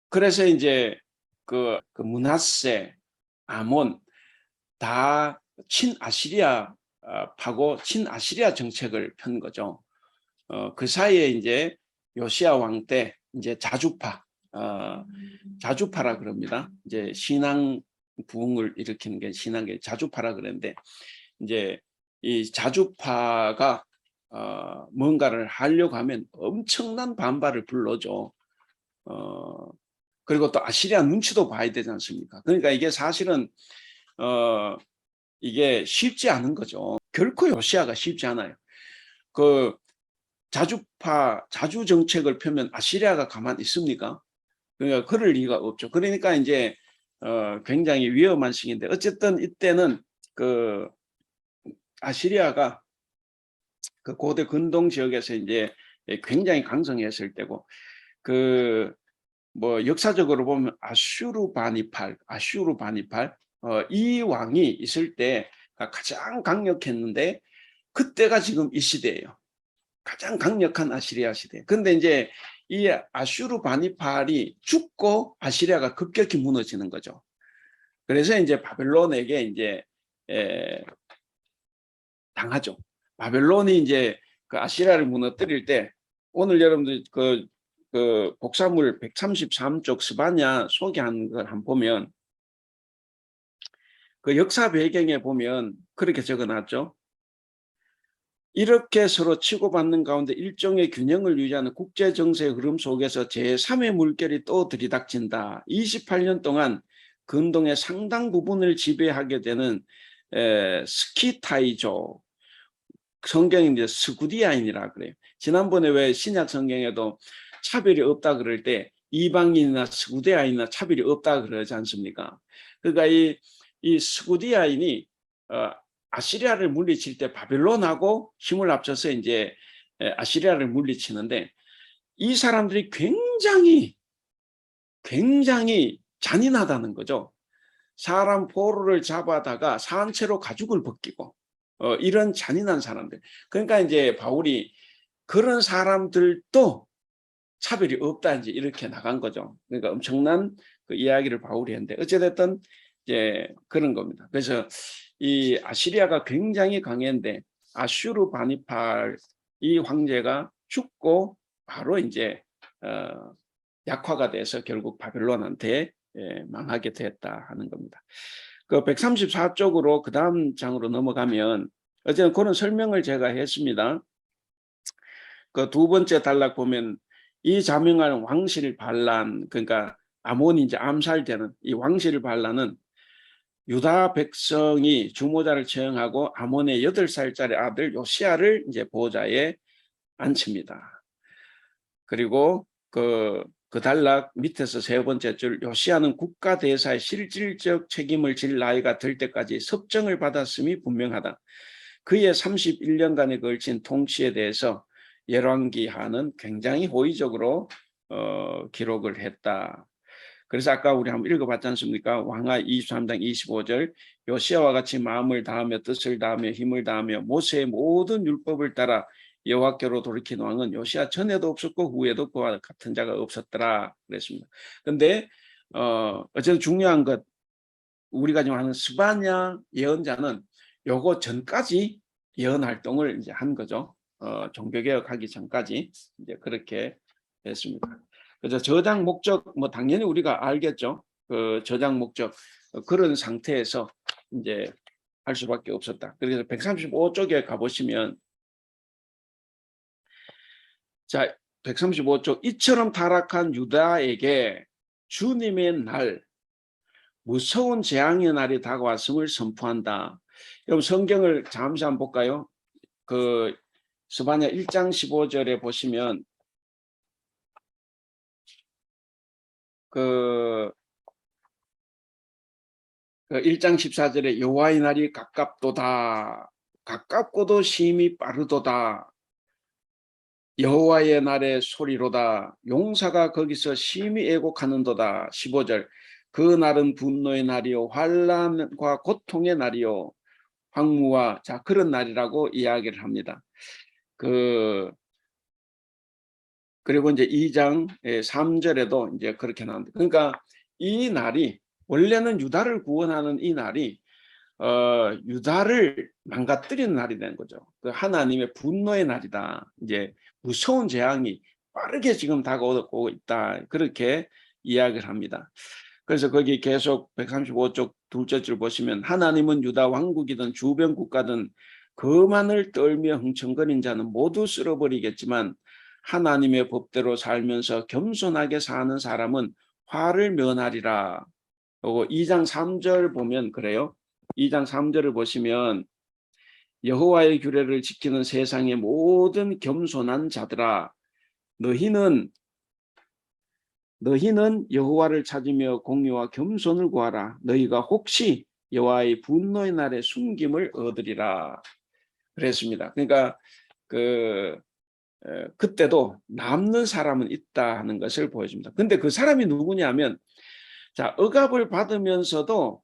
그래서 이제 그 므낫세, 아몬 다 친아시리아파고 친아시리아 정책을 편 거죠. 그 사이에 이제 요시야 왕 때 이제 자주파라 그럽니다. 이제 신앙 부흥을 일으키는 게 신앙의 자주파라 그랬는데 이제 이 자주파가 뭔가를 하려고 하면 엄청난 반발을 불러줘. 그리고 또 아시리아 눈치도 봐야 되지 않습니까? 그러니까 이게 사실은 이게 쉽지 않은 거죠. 결코 요시야가 쉽지 않아요. 그 자주 정책을 펴면 아시리아가 가만히 있습니까? 그러니까 그럴 리가 없죠. 그러니까 이제 굉장히 위험한 시기인데 어쨌든 이때는 그 아시리아가 그 고대 근동 지역에서 이제 굉장히 강성했을 때고 그 뭐 역사적으로 보면 아슈르바니팔 이 왕이 있을 때 가장 강력했는데 그때가 지금 이 시대예요. 가장 강력한 아시리아 시대. 근데 이제 이 아슈르바니팔이 죽고 아시리아가 급격히 무너지는 거죠. 그래서 이제 바벨론에게 이제 당하죠. 바벨론이 이제 그 아시리아를 무너뜨릴 때 오늘 여러분들 그 복사물 133쪽 스바냐 소개한 걸 한번 보면 그 역사 배경에 보면 그렇게 적어놨죠. 이렇게 서로 치고받는 가운데 일종의 균형을 유지하는 국제 정세의 흐름 속에서 제3의 물결이 또 들이닥친다. 28년 동안 근동의 상당 부분을 지배하게 되는 스키타이족, 성경이 이제 스구디아인이라 그래요. 지난번에 왜 신약 성경에도 차별이 없다 그럴 때 이방인이나 스구디아인이나 차별이 없다 그러지 않습니까? 그러니까 이 스구디아인이 아시리아를 물리칠 때 바벨론하고 힘을 합쳐서 이제 아시리아를 물리치는데 이 사람들이 굉장히 잔인하다는 거죠. 사람 포로를 잡아다가 산채로 가죽을 벗기고 이런 잔인한 사람들. 그러니까 이제 바울이 그런 사람들도 차별이 없다 이제 이렇게 나간 거죠. 그러니까 엄청난 그 이야기를 바울이 했는데 어찌됐든 이제 그런 겁니다. 그래서 이 아시리아가 굉장히 강했는데 아슈르바니팔 이 황제가 죽고 바로 이제 약화가 돼서 결국 바벨론한테 망하게 됐다 하는 겁니다. 그 134쪽으로 그 다음 장으로 넘어가면 어쨌든 그런 설명을 제가 했습니다. 그 두 번째 단락 보면 이 자명한 왕실 반란, 그러니까 아몬이 이제 암살되는 이 왕실 반란은 유다 백성이 주모자를 처형하고 아몬의 8살짜리 아들 요시야를 이제 보좌에 앉힙니다. 그리고 그 단락 밑에서 세 번째 줄 요시야는 국가 대사의 실질적 책임을 질 나이가 될 때까지 섭정을 받았음이 분명하다. 그의 31년간에 걸친 통치에 대해서 열왕기하는 굉장히 호의적으로 기록을 했다. 그래서 아까 우리 한번 읽어봤지 않습니까? 왕하 23장 25절 요시야와 같이 마음을 다하며 뜻을 다하며 힘을 다하며 모세의 모든 율법을 따라 여호와께로 돌이킨 왕은 요시야 전에도 없었고 후에도 그와 같은 자가 없었더라 그랬습니다. 그런데 어쨌든 중요한 것 우리가 지금 하는 스바냐 예언자는 요거 전까지 예언 활동을 이제 한 거죠. 종교개혁하기 전까지 이제 그렇게 됐습니다. 그래서 저장 목적 뭐 당연히 우리가 알겠죠. 그 저장 목적 그런 상태에서 이제 할 수밖에 없었다. 그래서 135쪽에 가보시면 자 135쪽 이처럼 타락한 유다에게 주님의 날 무서운 재앙의 날이 다가왔음을 선포한다. 여러분 성경을 잠시 한번 볼까요? 그 스바냐 1장 15절에 보시면 그 그 1장 14절에 여호와의 날이 가깝도다. 가깝고도 심히 빠르도다. 여호와의 날의 소리로다. 용사가 거기서 심히 애곡하는도다. 15절 그 날은 분노의 날이요 환난과 고통의 날이요 황무와 자 그런 날이라고 이야기를 합니다. 그리고 이제 2장 3절에도 이제 그렇게 나옵니다. 그러니까 이 날이 원래는 유다를 구원하는 이 날이 유다를 망가뜨리는 날이 된 거죠. 그 하나님의 분노의 날이다. 이제 무서운 재앙이 빠르게 지금 다가오고 있다. 그렇게 이야기를 합니다. 그래서 거기 계속 135쪽 둘째 줄 보시면 하나님은 유다 왕국이든 주변 국가든 거만을 떨며 흥청거린 자는 모두 쓸어버리겠지만 하나님의 법대로 살면서 겸손하게 사는 사람은 화를 면하리라. 그리고 2장 3절 보면 그래요. 2장 3절을 보시면 여호와의 규례를 지키는 세상의 모든 겸손한 자들아 너희는 여호와를 찾으며 공의와 겸손을 구하라. 너희가 혹시 여호와의 분노의 날에 숨김을 얻으리라. 그랬습니다. 그러니까 그때도 남는 사람은 있다 하는 것을 보여줍니다. 근데 그 사람이 누구냐면 자 억압을 받으면서도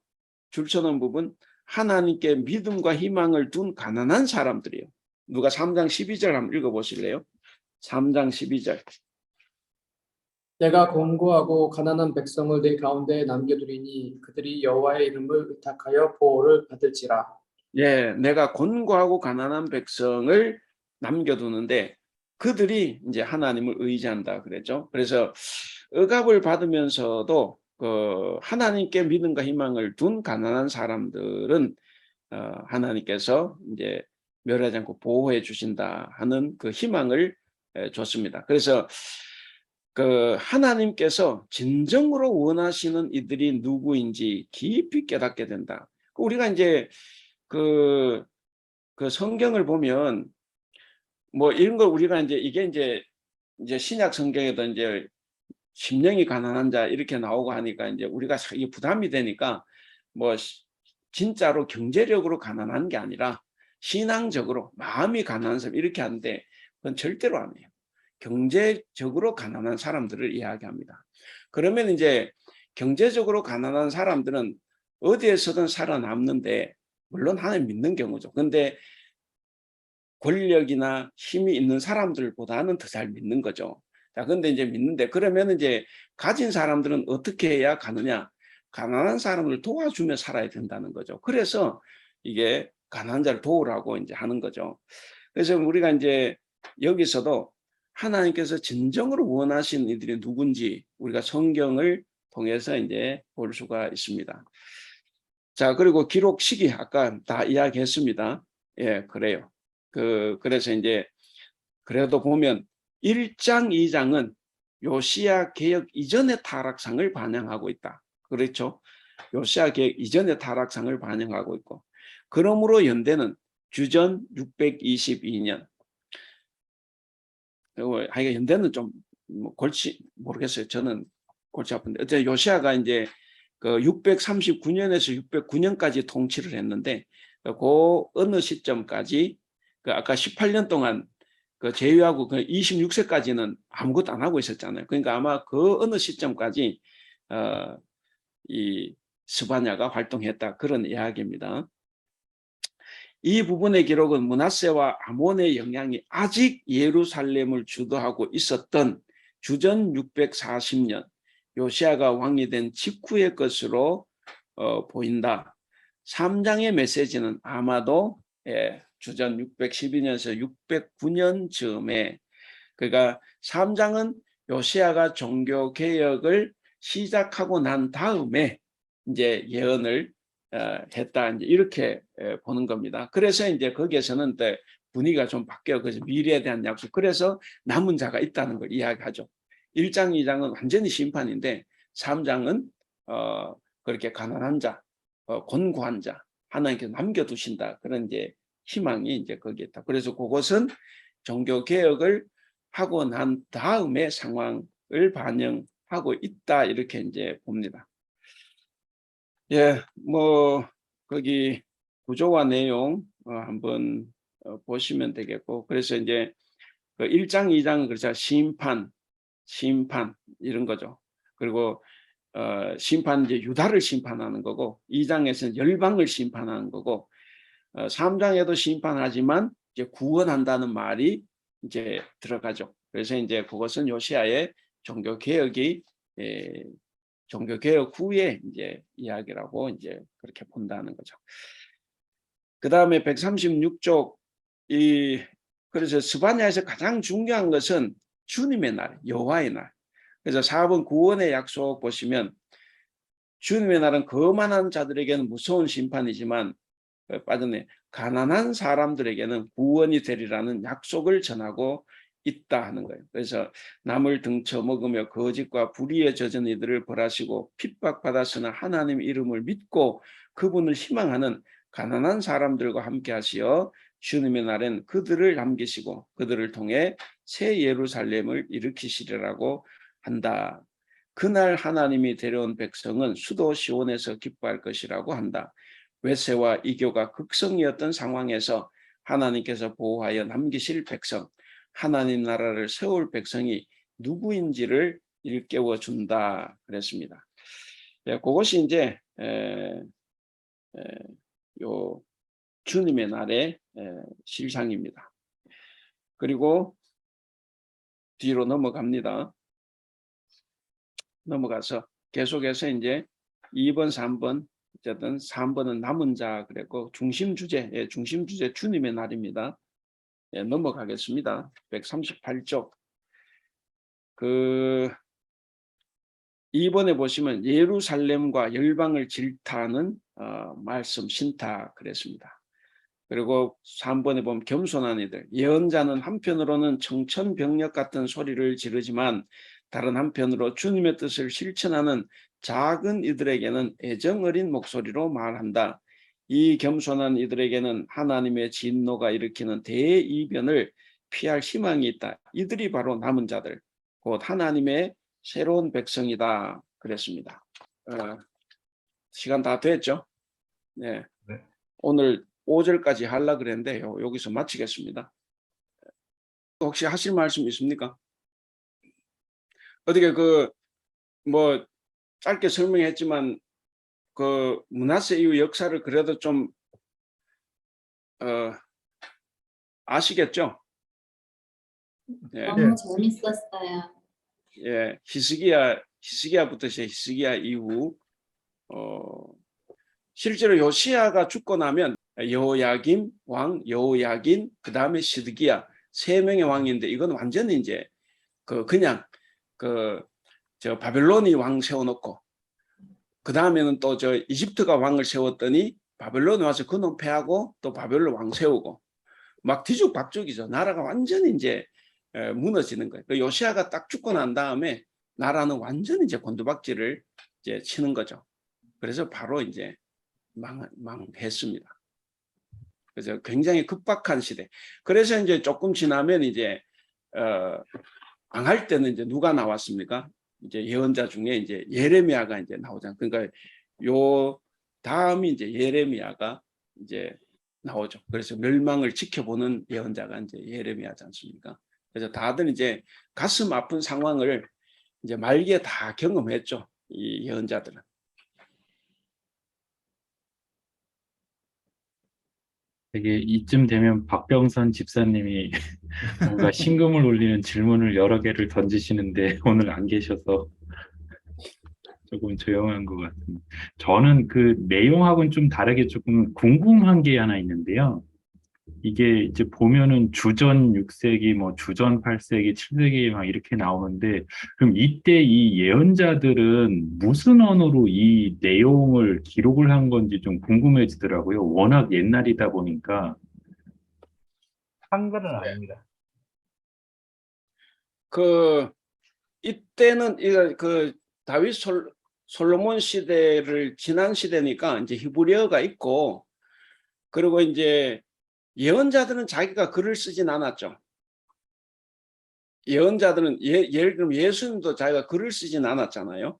줄쳐놓은 부분 하나님께 믿음과 희망을 둔 가난한 사람들이에요. 누가 3장 12절 한번 읽어보실래요? 3장 12절 내가 권고하고 가난한 백성을 내 가운데 남겨두리니 그들이 여호와의 이름을 의탁하여 보호를 받을지라. 예, 내가 권고하고 가난한 백성을 남겨두는데 그들이 이제 하나님을 의지한다 그랬죠. 그래서 억압을 받으면서도 하나님께 믿음과 희망을 둔 가난한 사람들은 하나님께서 이제 멸하지 않고 보호해 주신다 하는 그 희망을 줬습니다. 그래서 하나님께서 진정으로 원하시는 이들이 누구인지 깊이 깨닫게 된다. 우리가 이제 그 성경을 보면 뭐 이런 걸 우리가 이게 이제 신약 성경에도 이제 심령이 가난한 자 이렇게 나오고 하니까 이제 우리가 이게 부담이 되니까 뭐 진짜로 경제력으로 가난한 게 아니라 신앙적으로 마음이 가난한 사람 이렇게 하는데 그건 절대로 아니에요. 경제적으로 가난한 사람들을 이야기합니다. 그러면 이제 경제적으로 가난한 사람들은 어디에서든 살아남는데 물론 하나님 믿는 경우죠. 근데 권력이나 힘이 있는 사람들보다는 더 잘 믿는 거죠. 자, 근데 이제 믿는데 그러면 이제 가진 사람들은 어떻게 해야 가느냐? 가난한 사람을 도와주며 살아야 된다는 거죠. 그래서 이게 가난한 자를 도우라고 이제 하는 거죠. 그래서 우리가 이제 여기서도 하나님께서 진정으로 원하시는 이들이 누군지 우리가 성경을 통해서 이제 볼 수가 있습니다. 자, 그리고 기록 시기 아까 다 이야기했습니다. 예, 그래요. 그래서 이제 그래도 보면 1장, 2장은 요시야 개혁 이전의 타락상을 반영하고 있다. 그렇죠? 요시야 개혁 이전의 타락상을 반영하고 있고 그러므로 연대는 주전 622년 하여간 연대는 좀 골치 모르겠어요. 저는 골치 아픈데 어쨌든 요시야가 이제 639년에서 609년까지 통치를 했는데 그 어느 시점까지 아까 18년 동안 제위하고 26세까지는 아무것도 안 하고 있었잖아요. 그러니까 아마 그 어느 시점까지 이 스바냐가 활동했다 그런 이야기입니다. 이 부분의 기록은 므낫세와 아몬의 영향이 아직 예루살렘을 주도하고 있었던 주전 640년 요시야가 왕이 된 직후의 것으로 보인다. 3장의 메시지는 아마도 주전 612년에서 609년 즈음에 그러니까 3장은 요시야가 종교 개혁을 시작하고 난 다음에 이제 예언을 했다 이제 이렇게 보는 겁니다. 그래서 이제 거기에서는 분위기가 좀 바뀌어 그래서 미래에 대한 약속 그래서 남은 자가 있다는 걸 이야기하죠. 1장, 2장은 완전히 심판인데 3장은 그렇게 가난한 자, 곤고한 자 하나님께서 남겨두신다 그런 이제 희망이 이제 거기에 있다. 그래서 그것은 종교 개혁을 하고 난 다음의 상황을 반영하고 있다 이렇게 이제 봅니다. 예, 뭐 거기 구조와 내용 한번 보시면 되겠고, 그래서 이제 그 1장, 2장 그렇죠. 심판 이런 거죠. 그리고 심판 이제 유다를 심판하는 거고, 2장에서는 열방을 심판하는 거고, 3장에도 심판하지만 이제 구원한다는 말이 이제 들어가죠. 그래서 이제 그것은 요시야의 종교 개혁이 종교 개혁 후에 이제 이야기라고 이제 그렇게 본다는 거죠. 그 다음에 136쪽 그래서 스바냐에서 가장 중요한 것은 주님의 날, 여호와의 날. 그래서 4번 구원의 약속 보시면 주님의 날은 거만한 자들에게는 무서운 심판이지만 빠졌네. 가난한 사람들에게는 구원이 되리라는 약속을 전하고 있다 하는 거예요. 그래서 남을 등쳐먹으며 거짓과 불의에 젖은 이들을 벌하시고 핍박받아서는 하나님 이름을 믿고 그분을 희망하는 가난한 사람들과 함께 하시어 주님의 날엔 그들을 남기시고 그들을 통해 새 예루살렘을 일으키시리라고 한다. 그날 하나님이 데려온 백성은 수도 시온에서 기뻐할 것이라고 한다. 외세와 이교가 극성이었던 상황에서 하나님께서 보호하여 남기실 백성, 하나님 나라를 세울 백성이 누구인지를 일깨워 준다 그랬습니다. 예, 그것이 이제 요 주님의 날의 실상입니다. 그리고 뒤로 넘어갑니다. 넘어가서 계속해서 이제 2번, 3번, 어쨌든 3번은 남은 자 그랬고 중심 주제 주님의 날입니다. 예, 넘어가겠습니다. 138쪽. 그 2번에 보시면 예루살렘과 열방을 질타하는 말씀 신탁 그랬습니다. 그리고 3번에 보면 겸손한 이들, 예언자는 한편으로는 청천벽력 같은 소리를 지르지만 다른 한편으로 주님의 뜻을 실천하는 작은 이들에게는 애정 어린 목소리로 말한다. 이 겸손한 이들에게는 하나님의 진노가 일으키는 대이변을 피할 희망이 있다. 이들이 바로 남은 자들, 곧 하나님의 새로운 백성이다 그랬습니다. 시간 다 됐죠? 네. 네. 오늘 5절까지 하려고 그랬는데 여기서 마치겠습니다. 혹시 하실 말씀 있습니까? 어떻게 뭐 짧게 설명했지만 그 므낫세 이후 역사를 그래도 좀 아시겠죠? 예. 너무 재밌었어요. 예, 히스기야부터 시작 히스기야 이후 실제로 요시야가 죽고 나면 여호야김 왕, 여호야긴, 그 다음에 시드기야 3명의 왕인데 이건 완전히 이제 그냥 저 바벨론이 왕 세워놓고 그 다음에는 또 저 이집트가 왕을 세웠더니 바벨론에 와서 그놈 패하고 또 바벨론 왕 세우고 막 뒤죽박죽이죠. 나라가 완전히 이제 무너지는 거예요. 요시야가 딱 죽고 난 다음에 나라는 완전히 이제 곤두박질을 이제 치는 거죠. 그래서 바로 이제 망했습니다. 그래서 굉장히 급박한 시대. 그래서 이제 조금 지나면 이제 망할 때는 이제 누가 나왔습니까? 이제 예언자 중에 이제 예레미야가 이제 나오잖아요. 그러니까 요 다음이 이제 예레미야가 이제 나오죠. 그래서 멸망을 지켜보는 예언자가 이제 예레미야지 않습니까? 그래서 다들 이제 가슴 아픈 상황을 이제 말기에 다 경험했죠. 이 예언자들은. 되게 이쯤 되면 박병선 집사님이 뭔가 심금을 울리는 질문을 여러 개를 던지시는데 오늘 안 계셔서 조금 조용한 것 같습니다. 저는 그 내용하고는 좀 다르게 조금 궁금한 게 하나 있는데요. 이게 이제 보면은 주전 6세기, 뭐 주전 8세기, 7세기 막 이렇게 나오는데, 그럼 이때 이 예언자들은 무슨 언어로 이 내용을 기록을 한 건지 좀 궁금해지더라고요. 워낙 옛날이다 보니까. 한글은 아닙니다. 이때는 다윗 솔로몬 시대를 지난 시대니까 이제 히브리어가 있고, 그리고 이제 예언자들은 자기가 글을 쓰진 않았죠. 예언자들은 예를 들면 예수님도 자기가 글을 쓰진 않았잖아요.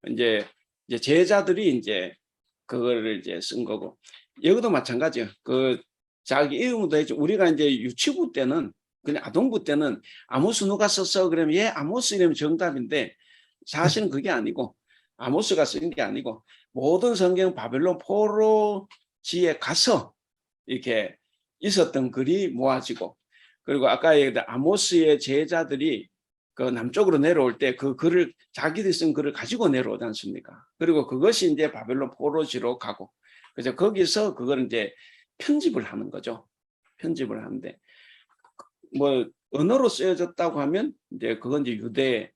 이제 제자들이 이제 그거를 이제 쓴 거고 여기도 마찬가지예요. 그 자기 이름도 했죠. 우리가 이제 유치부 때는 그냥 아동부 때는 아모스 누가 썼어 그러면 예 아모스 이러면 정답인데 사실은 그게 아니고 아모스가 쓴 게 아니고 모든 성경 바벨론 포로지에 가서 이렇게 있었던 글이 모아지고 그리고 아까 얘기했던 아모스의 제자들이 그 남쪽으로 내려올 때 그 글을 자기들이 쓴 글을 가지고 내려오지 않습니까? 그리고 그것이 이제 바벨론 포로지로 가고 그래서 거기서 그걸 이제 편집을 하는 거죠. 편집을 하는데 뭐 언어로 쓰여졌다고 하면 이제 그건 이제 유대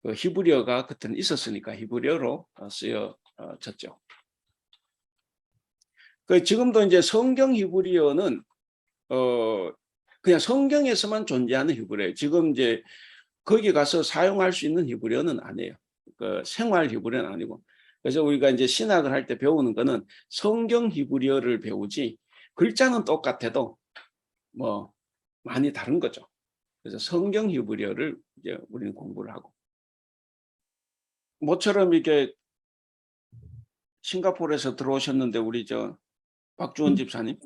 그 히브리어가 그때는 있었으니까 히브리어로 쓰여졌죠. 그 지금도 이제 성경 히브리어는 그냥 성경에서만 존재하는 히브리어예요. 지금 이제 거기 가서 사용할 수 있는 히브리어는 아니에요. 그 생활 히브리어는 아니고. 그래서 우리가 이제 신학을 할 때 배우는 거는 성경 히브리어를 배우지 글자는 똑같아도 뭐 많이 다른 거죠. 그래서 성경 히브리어를 이제 우리는 공부를 하고. 모처럼 이렇게 싱가포르에서 들어오셨는데 우리 저 박주원 집사님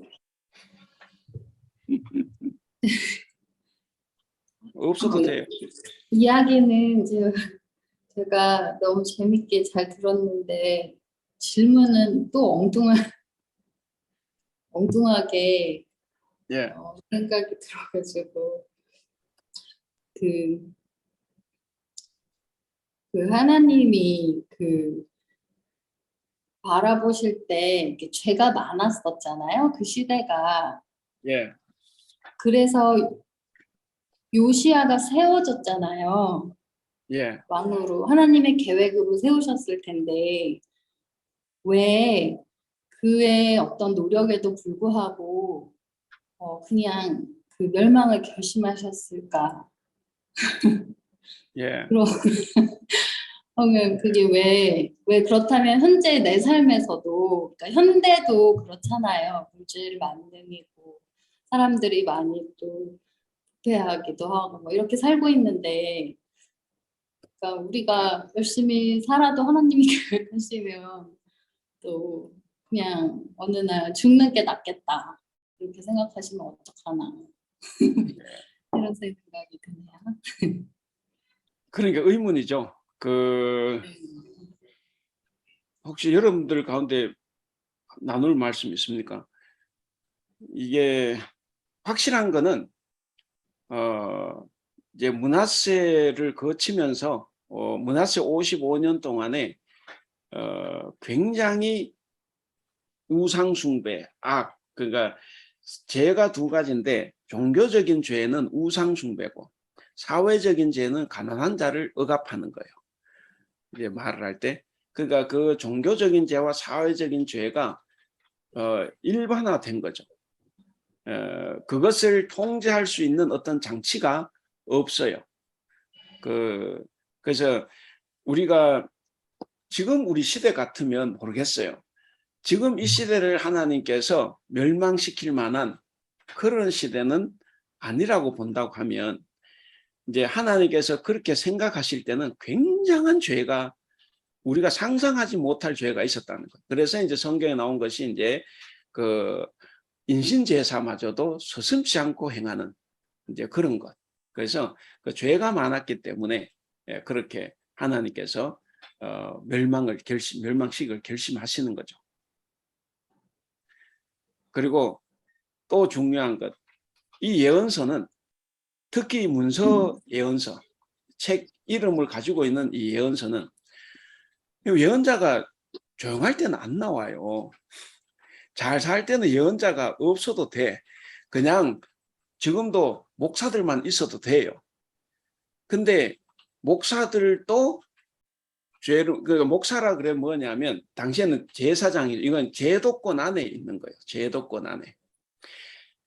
없어도 돼요. 이야기는 제가 너무 재밌게 잘 들었는데 질문은 또 엉뚱하게 예, 생각이 들어가지고 그 하나님이 바라보실 때 이렇게 죄가 많았었잖아요. 그 시대가. 예, 그래서 요시아가 세워졌잖아요. 예, 왕으로 하나님의 계획으로 세우셨을 텐데 왜 그의 어떤 노력에도 불구하고 그냥 그 멸망을 결심하셨을까? 예, 그러면 그게 왜 그렇다면 현재 내 삶에서도 그러니까 현대도 그렇잖아요. 물질 만능이고 사람들이 많이 또 부패하기도 하고 뭐 이렇게 살고 있는데 그러니까 우리가 열심히 살아도 하나님이 계획하시면 또 그냥 어느 날 죽는 게 낫겠다 이렇게 생각하시면 어떡하나 이런 생각이 드네요. 그러니까 의문이죠. 그 혹시 여러분들 가운데 나눌 말씀 있습니까? 이게 확실한 거는 이제 므낫세를 거치면서 므낫세 55년 동안에 굉장히 우상 숭배, 그러니까 죄가 두 가지인데 종교적인 죄는 우상 숭배고 사회적인 죄는 가난한 자를 억압하는 거예요. 이제 말을 할 때 그러니까 그 종교적인 죄와 사회적인 죄가 일반화된 거죠. 그것을 통제할 수 있는 어떤 장치가 없어요. 그래서 우리가 지금 우리 시대 같으면 모르겠어요. 지금 이 시대를 하나님께서 멸망시킬 만한 그런 시대는 아니라고 본다고 하면 이제 하나님께서 그렇게 생각하실 때는 굉장한 죄가 우리가 상상하지 못할 죄가 있었다는 것. 그래서 이제 성경에 나온 것이 이제 그 인신제사마저도 서슴지 않고 행하는 이제 그런 것. 그래서 그 죄가 많았기 때문에 그렇게 하나님께서 멸망식을 결심하시는 거죠. 그리고 또 중요한 것, 이 예언서는 특히 문서 예언서, 책 이름을 가지고 있는 이 예언서는 예언자가 조용할 때는 안 나와요. 잘 살 때는 예언자가 없어도 돼. 그냥 지금도 목사들만 있어도 돼요. 근데 목사들도 그러니까 목사라 그래 뭐냐면 당시에는 제사장이 이건 제도권 안에 있는 거예요. 제도권 안에.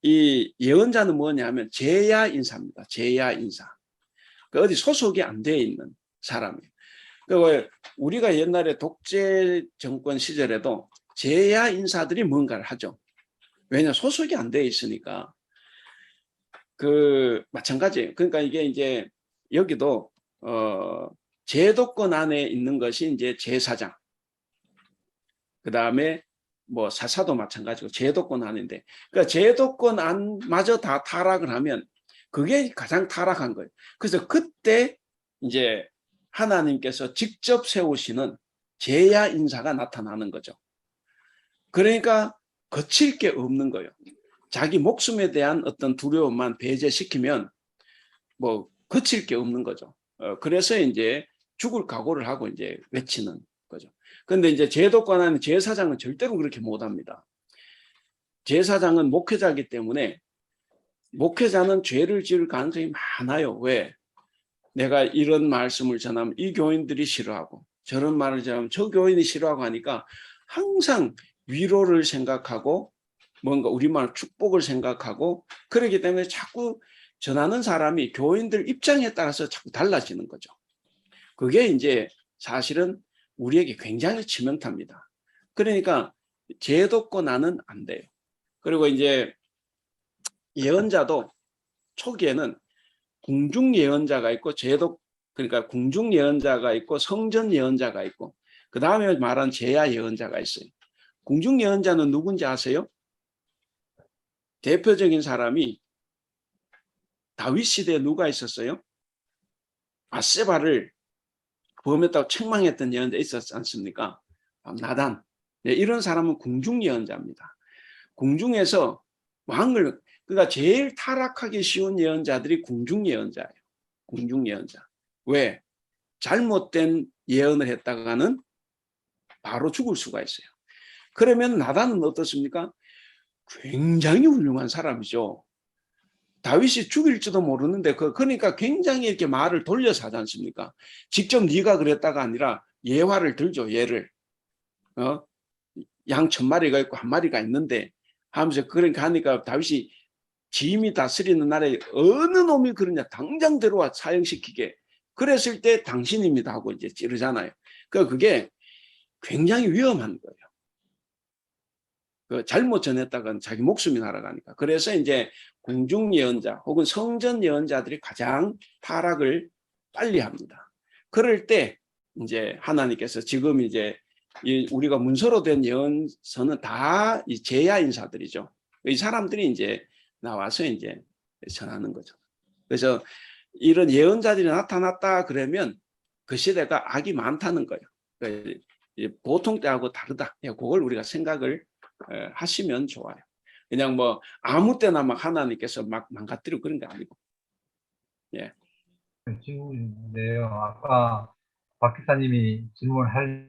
이 예언자는 뭐냐면 제야 인사입니다. 제야 인사. 어디 소속이 안 돼 있는 사람이에요. 그 우리가 옛날에 독재 정권 시절에도 제야 인사들이 뭔가를 하죠. 왜냐 소속이 안 돼 있으니까. 마찬가지예요. 그러니까 이게 이제 여기도 제도권 안에 있는 것이 이제 제사장. 그다음에 뭐 사사도 마찬가지고 제도권 안인데, 그러니까 제도권 안마저 다 타락을 하면 그게 가장 타락한 거예요. 그래서 그때 이제 하나님께서 직접 세우시는 제야 인사가 나타나는 거죠. 그러니까 거칠 게 없는 거예요. 자기 목숨에 대한 어떤 두려움만 배제시키면 뭐 거칠 게 없는 거죠. 그래서 이제 죽을 각오를 하고 이제 외치는 거죠. 그런데 이제 제도권 안에 제사장은 절대로 그렇게 못합니다. 제사장은 목회자이기 때문에 목회자는 죄를 지을 가능성이 많아요. 왜? 내가 이런 말씀을 전하면 이 교인들이 싫어하고, 저런 말을 전하면 저 교인이 싫어하고 하니까 항상 위로를 생각하고 뭔가 우리말 축복을 생각하고, 그렇기 때문에 자꾸 전하는 사람이 교인들 입장에 따라서 자꾸 달라지는 거죠. 그게 이제 사실은 우리에게 굉장히 치명타입니다. 그러니까 제도권화는 안 돼요. 그리고 이제 예언자도 초기에는 궁중 예언자가 있고 그러니까 궁중 예언자가 있고 성전 예언자가 있고, 그 다음에 말한 제야 예언자가 있어요. 궁중 예언자는 누군지 아세요? 대표적인 사람이 다윗 시대에 누가 있었어요? 바세바를 범했다고 책망했던 예언자 있었지 않습니까? 나단. 네, 이런 사람은 궁중 예언자입니다. 궁중에서 왕을, 그러니까 제일 타락하기 쉬운 예언자들이 궁중 예언자예요. 궁중 예언자. 왜? 잘못된 예언을 했다가는 바로 죽을 수가 있어요. 그러면 나단은 어떻습니까? 굉장히 훌륭한 사람이죠. 다윗이 죽일지도 모르는데 그러니까 굉장히 이렇게 말을 돌려서 하지 않습니까? 직접 네가 그랬다가 아니라 예화를 들죠. 예를 양 1000마리가 있고 1마리가 있는데 하면서 그러니까 하니까 다윗이 짐이 다스리는 나라에 어느 놈이 그러냐 당장 들어와 사형시키게, 그랬을 때 당신입니다 하고 이제 찌르잖아요. 그러니까 그게 굉장히 위험한 거예요. 잘못 전했다간 자기 목숨이 날아가니까. 그래서 이제 궁중 예언자 혹은 성전 예언자들이 가장 타락을 빨리 합니다. 그럴 때 이제 하나님께서 지금 이제 우리가 문서로 된 예언서는 다 이 제야 인사들이죠. 이 사람들이 이제 나와서 이제 전하는 거죠. 그래서 이런 예언자들이 나타났다 그러면 그 시대가 악이 많다는 거예요. 그러니까 보통 때하고 다르다. 그걸 우리가 생각을 하시면 좋아요. 그냥 뭐 아무 때나 막 하나님께서 막 망가뜨리고 그런 게 아니고. 예. 질문인데요. 아까 박 기사님이 질문하려고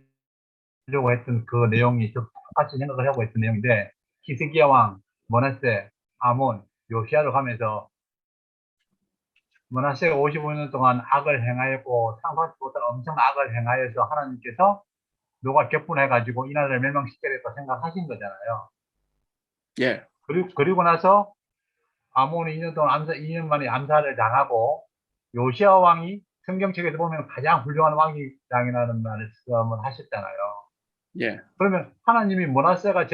했던 그 내용이 저 똑같이 생각을 하고 있던 내용인데, 히스기야 왕, 므낫세, 아몬, 요시야를 가면서 므낫세가 55년 동안 악을 행하였고 상하시보다 엄청 악을 행하여서 하나님께서 누가 격분해가지고 이 나라를 멸망시키겠다 생각하신 거잖아요. 예. 그리고 나서 아몬이 2년 동안 2년 만에 암살을 당하고, 요시야 왕이 성경책에서 보면 가장 훌륭한 왕이라는 말씀을 하셨잖아요. 예. 그러면 하나님이 므낫세 왕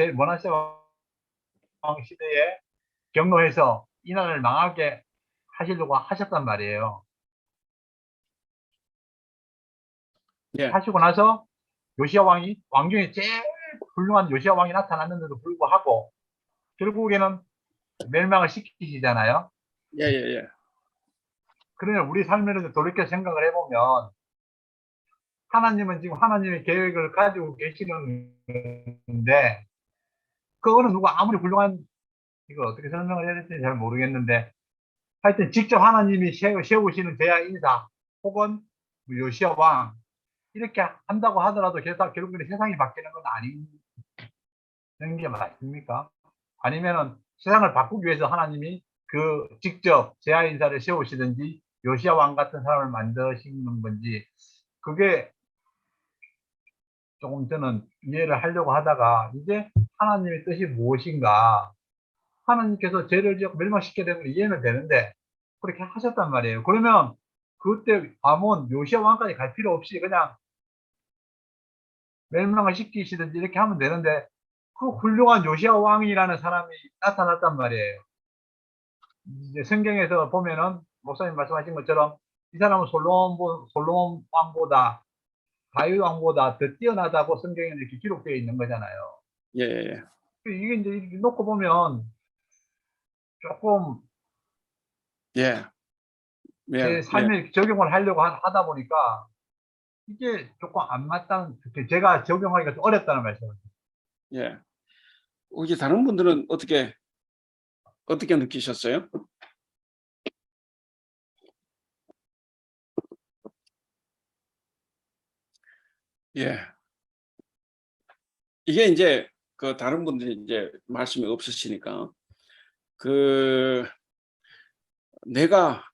시대에 경로해서 이 나라를 망하게 하시려고 하셨단 말이에요. 예. 하시고 나서 요시야 왕이, 왕 중에 제일 훌륭한 요시야 왕이 나타났는데도 불구하고 결국에는 멸망을 시키시잖아요. 예. 예. 예. 그러면 우리 삶에서 돌이켜 생각을 해보면 하나님은 지금 하나님의 계획을 가지고 계시는데, 그거는 누가 아무리 훌륭한, 이걸 어떻게 설명을 해야 될지 잘 모르겠는데, 하여튼 직접 하나님이 세우시는 제야 인사 혹은 요시야 왕 이렇게 한다고 하더라도 결국에는 세상이 바뀌는 건 아닌 게 맞습니까? 아니면은 세상을 바꾸기 위해서 하나님이 그 직접 제야 인사를 세우시든지 요시야 왕 같은 사람을 만드시는 건지, 그게 조금 저는 이해를 하려고 하다가, 이제 하나님의 뜻이 무엇인가, 하나님께서 죄를 지어 멸망시켜야 되는 걸 이해는 되는데 그렇게 하셨단 말이에요. 그러면 그때 아몬 요시야 왕까지 갈 필요 없이 그냥 멸망을 시키시든지 이렇게 하면 되는데, 그 훌륭한 요시야 왕이라는 사람이 나타났단 말이에요. 이제 성경에서 보면은 목사님 말씀하신 것처럼 이 사람은 솔로몬 왕보다 다윗 왕보다 더 뛰어나다고 성경에 이렇게 기록되어 있는 거잖아요. 예, 예, 이게 이제 이렇게 놓고 보면 조금 예, 제 예, 예, 삶에 적용을 하려고 하다 보니까 이게 조금 안 맞다는, 제가 적용하기가 좀 어렵다는 말씀을. 예. 혹시 다른 분들은 어떻게 느끼셨어요? 예. 이게 이제 그 다른 분들이 이제 말씀이 없으시니까 그 그러니까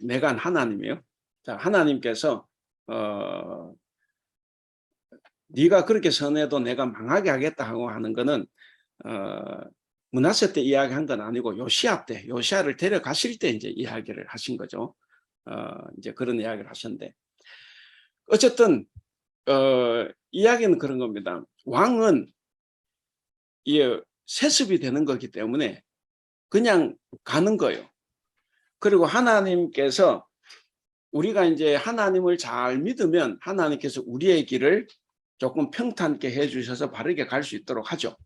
내가 하나님이에요. 자, 하나님께서 네가 그렇게 선해도 내가 망하게 하겠다 하고 하는 거는 므낫세 때 이야기한 건 아니고 요시아를 데려가실 때 이제 이야기를 하신 거죠. 이제 그런 이야기를 하셨는데 어쨌든 이야기는 그런 겁니다. 왕은 이 세습이 되는 거기 때문에 그냥 가는 거예요. 그리고 하나님께서 우리가 이제 하나님을 잘 믿으면 하나님께서 우리의 길을 조금 평탄케 해주셔서 바르게 갈 수 있도록 하죠.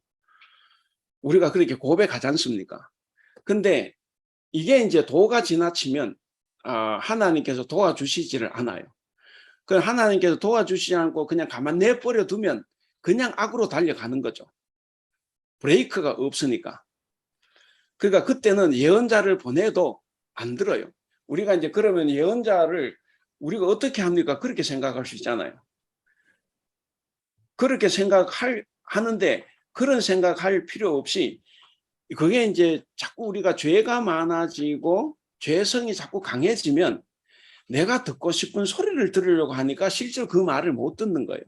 우리가 그렇게 고백하지 않습니까? 근데 이게 이제 도가 지나치면 하나님께서 도와주시지를 않아요. 그 하나님께서 도와주시지 않고 그냥 가만 내버려 두면 그냥 악으로 달려가는 거죠. 브레이크가 없으니까. 그러니까 그때는 예언자를 보내도 안 들어요. 우리가 이제 그러면 예언자를 우리가 어떻게 합니까? 그렇게 생각할 수 있잖아요. 그렇게 하는데 그런 생각할 필요 없이 그게 이제 자꾸 우리가 죄가 많아지고 죄성이 자꾸 강해지면 내가 듣고 싶은 소리를 들으려고 하니까 실제로 그 말을 못 듣는 거예요.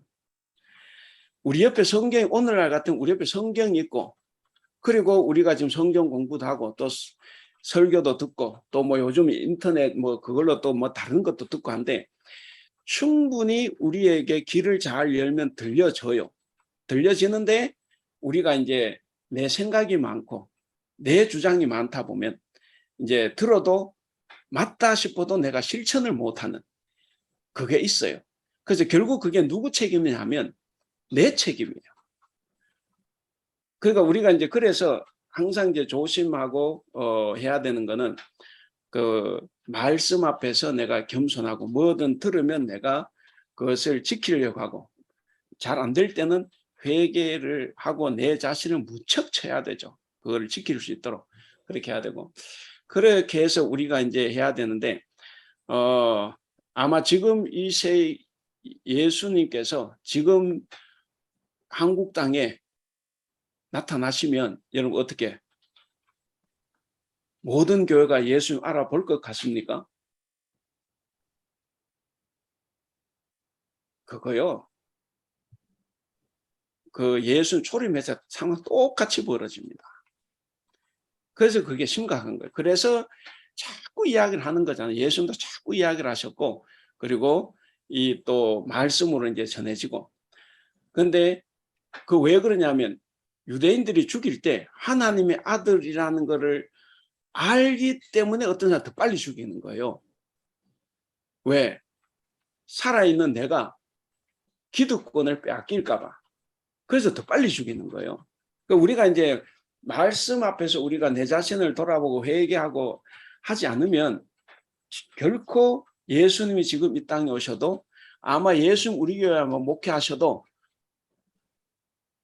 우리 옆에 오늘날 같은 우리 옆에 성경이 있고 그리고 우리가 지금 성경 공부도 하고 또 설교도 듣고 또 뭐 요즘 인터넷 뭐 그걸로 또 뭐 다른 것도 듣고 한데 충분히 우리에게 귀를 잘 열면 들려져요. 들려지는데 우리가 이제 내 생각이 많고 내 주장이 많다 보면 이제 들어도 맞다 싶어도 내가 실천을 못하는 그게 있어요. 그래서 결국 그게 누구 책임이냐 하면 내 책임이에요. 그러니까 우리가 이제 그래서 항상 이제 조심하고 해야 되는 거는 그 말씀 앞에서 내가 겸손하고 뭐든 들으면 내가 그것을 지키려고 하고 잘 안 될 때는 회개를 하고 내 자신을 무척 쳐야 되죠. 그거를 지킬 수 있도록 그렇게 해야 되고 그렇게 해서 우리가 이제 해야 되는데 아마 지금 예수님께서 지금 한국 땅에 나타나시면 여러분 어떻게 모든 교회가 예수님 알아볼 것 같습니까? 그거요. 그 예수 초림에서 상황 똑같이 벌어집니다. 그래서 그게 심각한 거예요. 그래서 자꾸 이야기를 하는 거잖아요. 예수님도 자꾸 이야기를 하셨고 그리고 이 또 말씀으로 이제 전해지고 근데 그 왜 그러냐면 유대인들이 죽일 때 하나님의 아들이라는 거를 알기 때문에 어떤 사람 더 빨리 죽이는 거예요. 왜? 살아있는 내가 기득권을 빼앗길까 봐. 그래서 더 빨리 죽이는 거예요. 그러니까 우리가 이제 말씀 앞에서 우리가 내 자신을 돌아보고 회개하고 하지 않으면 결코 예수님이 지금 이 땅에 오셔도 아마 예수님 우리 교회 한번 목회하셔도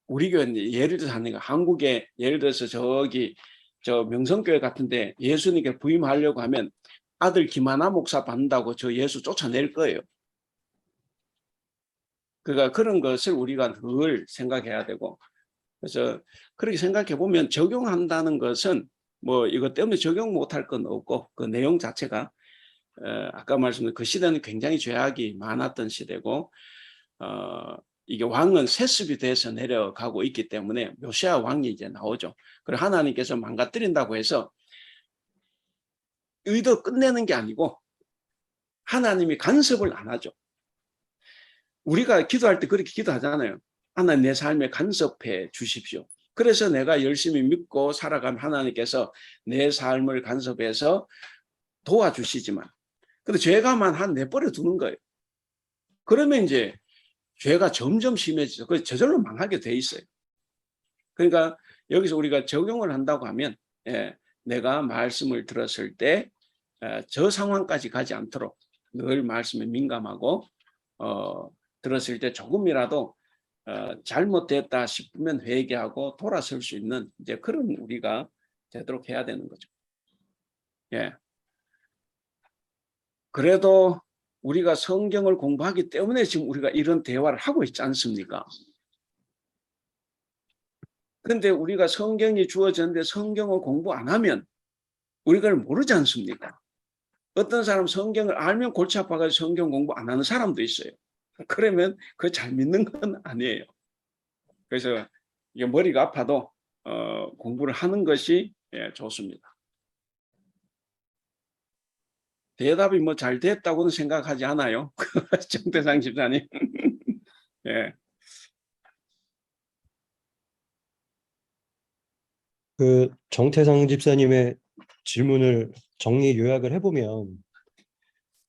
우리 교회는 예를 들어서 하는 거 한국에 예를 들어서 저 명성교회 같은데 예수님께 부임하려고 하면 아들 김하나 목사 받는다고 저 예수 쫓아낼 거예요. 그러니까 그런 것을 우리가 늘 생각해야 되고 그래서 그렇게 생각해 보면 적용한다는 것은 뭐 이것 때문에 적용 못할 건 없고 그 내용 자체가 아까 말씀드린 그 시대는 굉장히 죄악이 많았던 시대고 이게 왕은 세습이 돼서 내려가고 있기 때문에 요시야 왕이 이제 나오죠. 그리고 하나님께서 망가뜨린다고 해서 의도 끝내는 게 아니고 하나님이 간섭을 안 하죠. 우리가 기도할 때 그렇게 기도하잖아요. 하나님 내 삶에 간섭해 주십시오. 그래서 내가 열심히 믿고 살아가면 하나님께서 내 삶을 간섭해서 도와주시지만 근데 죄가만 한 내버려 두는 거예요. 그러면 이제 죄가 점점 심해지죠. 그 저절로 망하게 돼 있어요. 그러니까 여기서 우리가 적용을 한다고 하면 내가 말씀을 들었을 때 저 상황까지 가지 않도록 늘 말씀에 민감하고 들었을 때 조금이라도 잘못됐다 싶으면 회개하고 돌아설 수 있는 이제 그런 우리가 되도록 해야 되는 거죠. 예. 그래도 우리가 성경을 공부하기 때문에 지금 우리가 이런 대화를 하고 있지 않습니까? 그런데 우리가 성경이 주어졌는데 성경을 공부 안 하면 우리가 모르지 않습니까? 어떤 사람 성경을 알면 골치 아파가지고 성경 공부 안 하는 사람도 있어요. 그러면 그거 잘 믿는 건 아니에요. 그래서 이게 머리가 아파도 공부를 하는 것이 좋습니다. 대답이 뭐 잘 됐다고는 생각하지 않아요. 정태상 집사님. 예. 그 정태상 집사님의 질문을 정리 요약을 해보면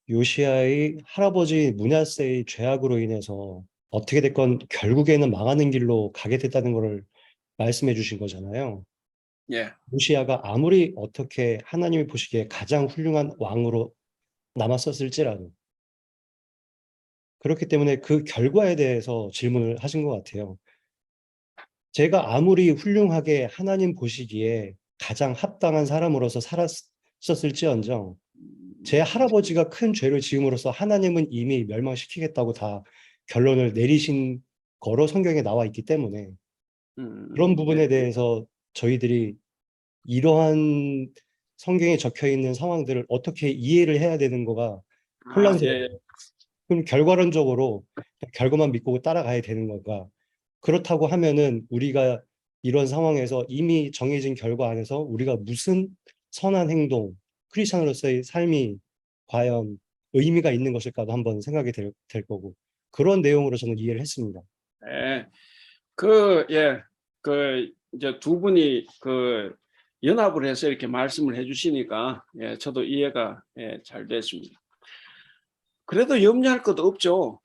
요시야의 할아버지 므낫세의 죄악으로 인해서 어떻게 됐건 결국에는 망하는 길로 가게 됐다는 것을 말씀해 주신 거잖아요. 예. 요시야가 아무리 어떻게 하나님이 보시기에 가장 훌륭한 왕으로 남았었을지라도 그렇기 때문에 그 결과에 대해서 질문을 하신 것 같아요. 제가 아무리 훌륭하게 하나님 보시기에 가장 합당한 사람으로서 살았었을지언정 제 할아버지가 큰 죄를 지음으로써 하나님은 이미 멸망시키겠다고 다 결론을 내리신 거로 성경에 나와 있기 때문에 그런 부분에 대해서 저희들이 이러한 성경에 적혀 있는 상황들을 어떻게 이해를 해야 되는 거가 혼란스러워요. 그럼 결과론적으로 결과만 믿고 따라가야 되는 건가? 그렇다고 하면은 우리가 이런 상황에서 이미 정해진 결과 안에서 우리가 무슨 선한 행동, 크리스천으로서의 삶이 과연 의미가 있는 것일까도 한번 생각이 될 거고 그런 내용으로 저는 이해를 했습니다. 예. 이제 두 분이 연합을 해서 이렇게 말씀을 해주시니까 저도 이해가 잘 됐습니다. 그래도 염려할 것도 없죠.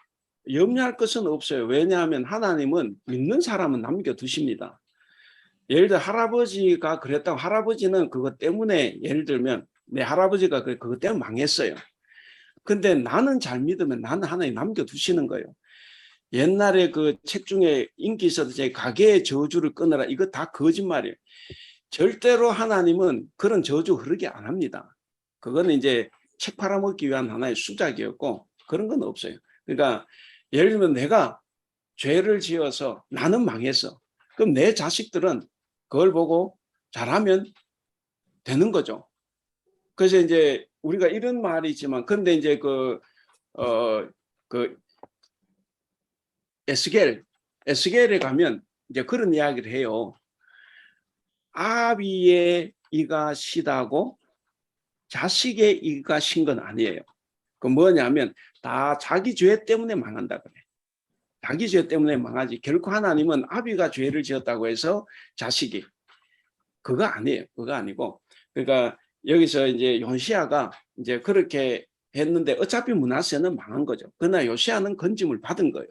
염려할 것은 없어요. 왜냐하면 하나님은 믿는 사람은 남겨두십니다. 예를 들어 할아버지가 그랬다고 할아버지는 그것 때문에 예를 들면 내 할아버지가 그것 때문에 망했어요. 근데 나는 잘 믿으면 나는 하나님 남겨두시는 거예요. 옛날에 그 책 중에 인기 있어도 제 가게의 저주를 끊어라 이거 다 거짓말이에요. 절대로 하나님은 그런 저주 흐르게 안 합니다. 그거는 이제 책 팔아먹기 위한 하나의 수작이었고 그런 건 없어요. 그러니까 예를 들면 내가 죄를 지어서 나는 망했어. 그럼 내 자식들은 그걸 보고 잘하면 되는 거죠. 그래서 이제 우리가 이런 말이 있지만 근데 이제 에스겔에 가면 이제 그런 이야기를 해요. 아비의 이가 시다고 자식의 이가 신 건 아니에요. 그 뭐냐면 다 자기 죄 때문에 망한다 그래. 자기 죄 때문에 망하지. 결코 하나님은 아비가 죄를 지었다고 해서 자식이 그거 아니에요. 그거 아니고 그러니까 여기서 이제 요시야가 이제 그렇게 했는데 어차피 므낫세는 망한 거죠. 그러나 요시야는 건짐을 받은 거예요.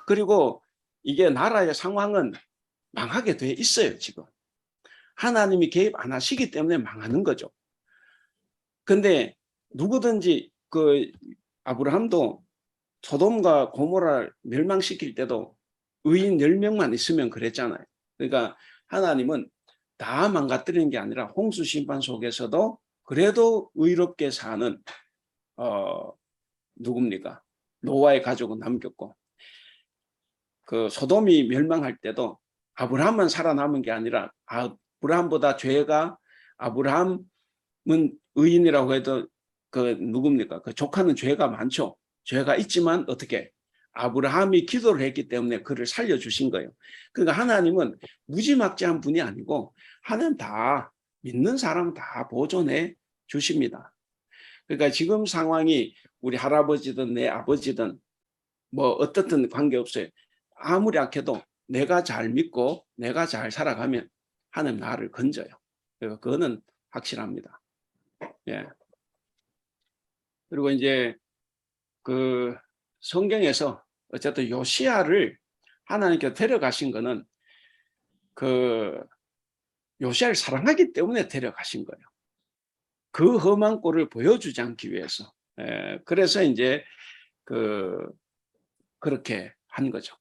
그리고 이게 나라의 상황은 망하게 돼 있어요, 지금. 하나님이 개입 안 하시기 때문에 망하는 거죠. 근데 누구든지 아브라함도 소돔과 고모라를 멸망시킬 때도 의인 10명만 있으면 그랬잖아요. 그러니까 하나님은 다 망가뜨리는 게 아니라 홍수 심판 속에서도 그래도 의롭게 사는 누굽니까? 노아의 가족은 남겼고 그 소돔이 멸망할 때도 아브라함만 살아남은 게 아니라 아브라함보다 죄가 아브라함은 의인이라고 해도 누굽니까? 그 조카는 죄가 많죠. 죄가 있지만 어떻게 아브라함이 기도를 했기 때문에 그를 살려주신 거예요. 그러니까 하나님은 무지막지한 분이 아니고 하나님 다 믿는 사람 다 보존해 주십니다. 그러니까 지금 상황이 우리 할아버지든 내 아버지든 뭐 어떻든 관계없어요. 아무리 악해도 내가 잘 믿고 내가 잘 살아가면 하나님 나를 건져요. 그러니까 그거는 확실합니다. 예. 그리고 이제 성경에서 어쨌든 요시야를 하나님께서 데려가신 거는 그 요시야를 사랑하기 때문에 데려가신 거예요. 그 험한 꼴을 보여주지 않기 위해서. 그래서 이제 그렇게 한 거죠.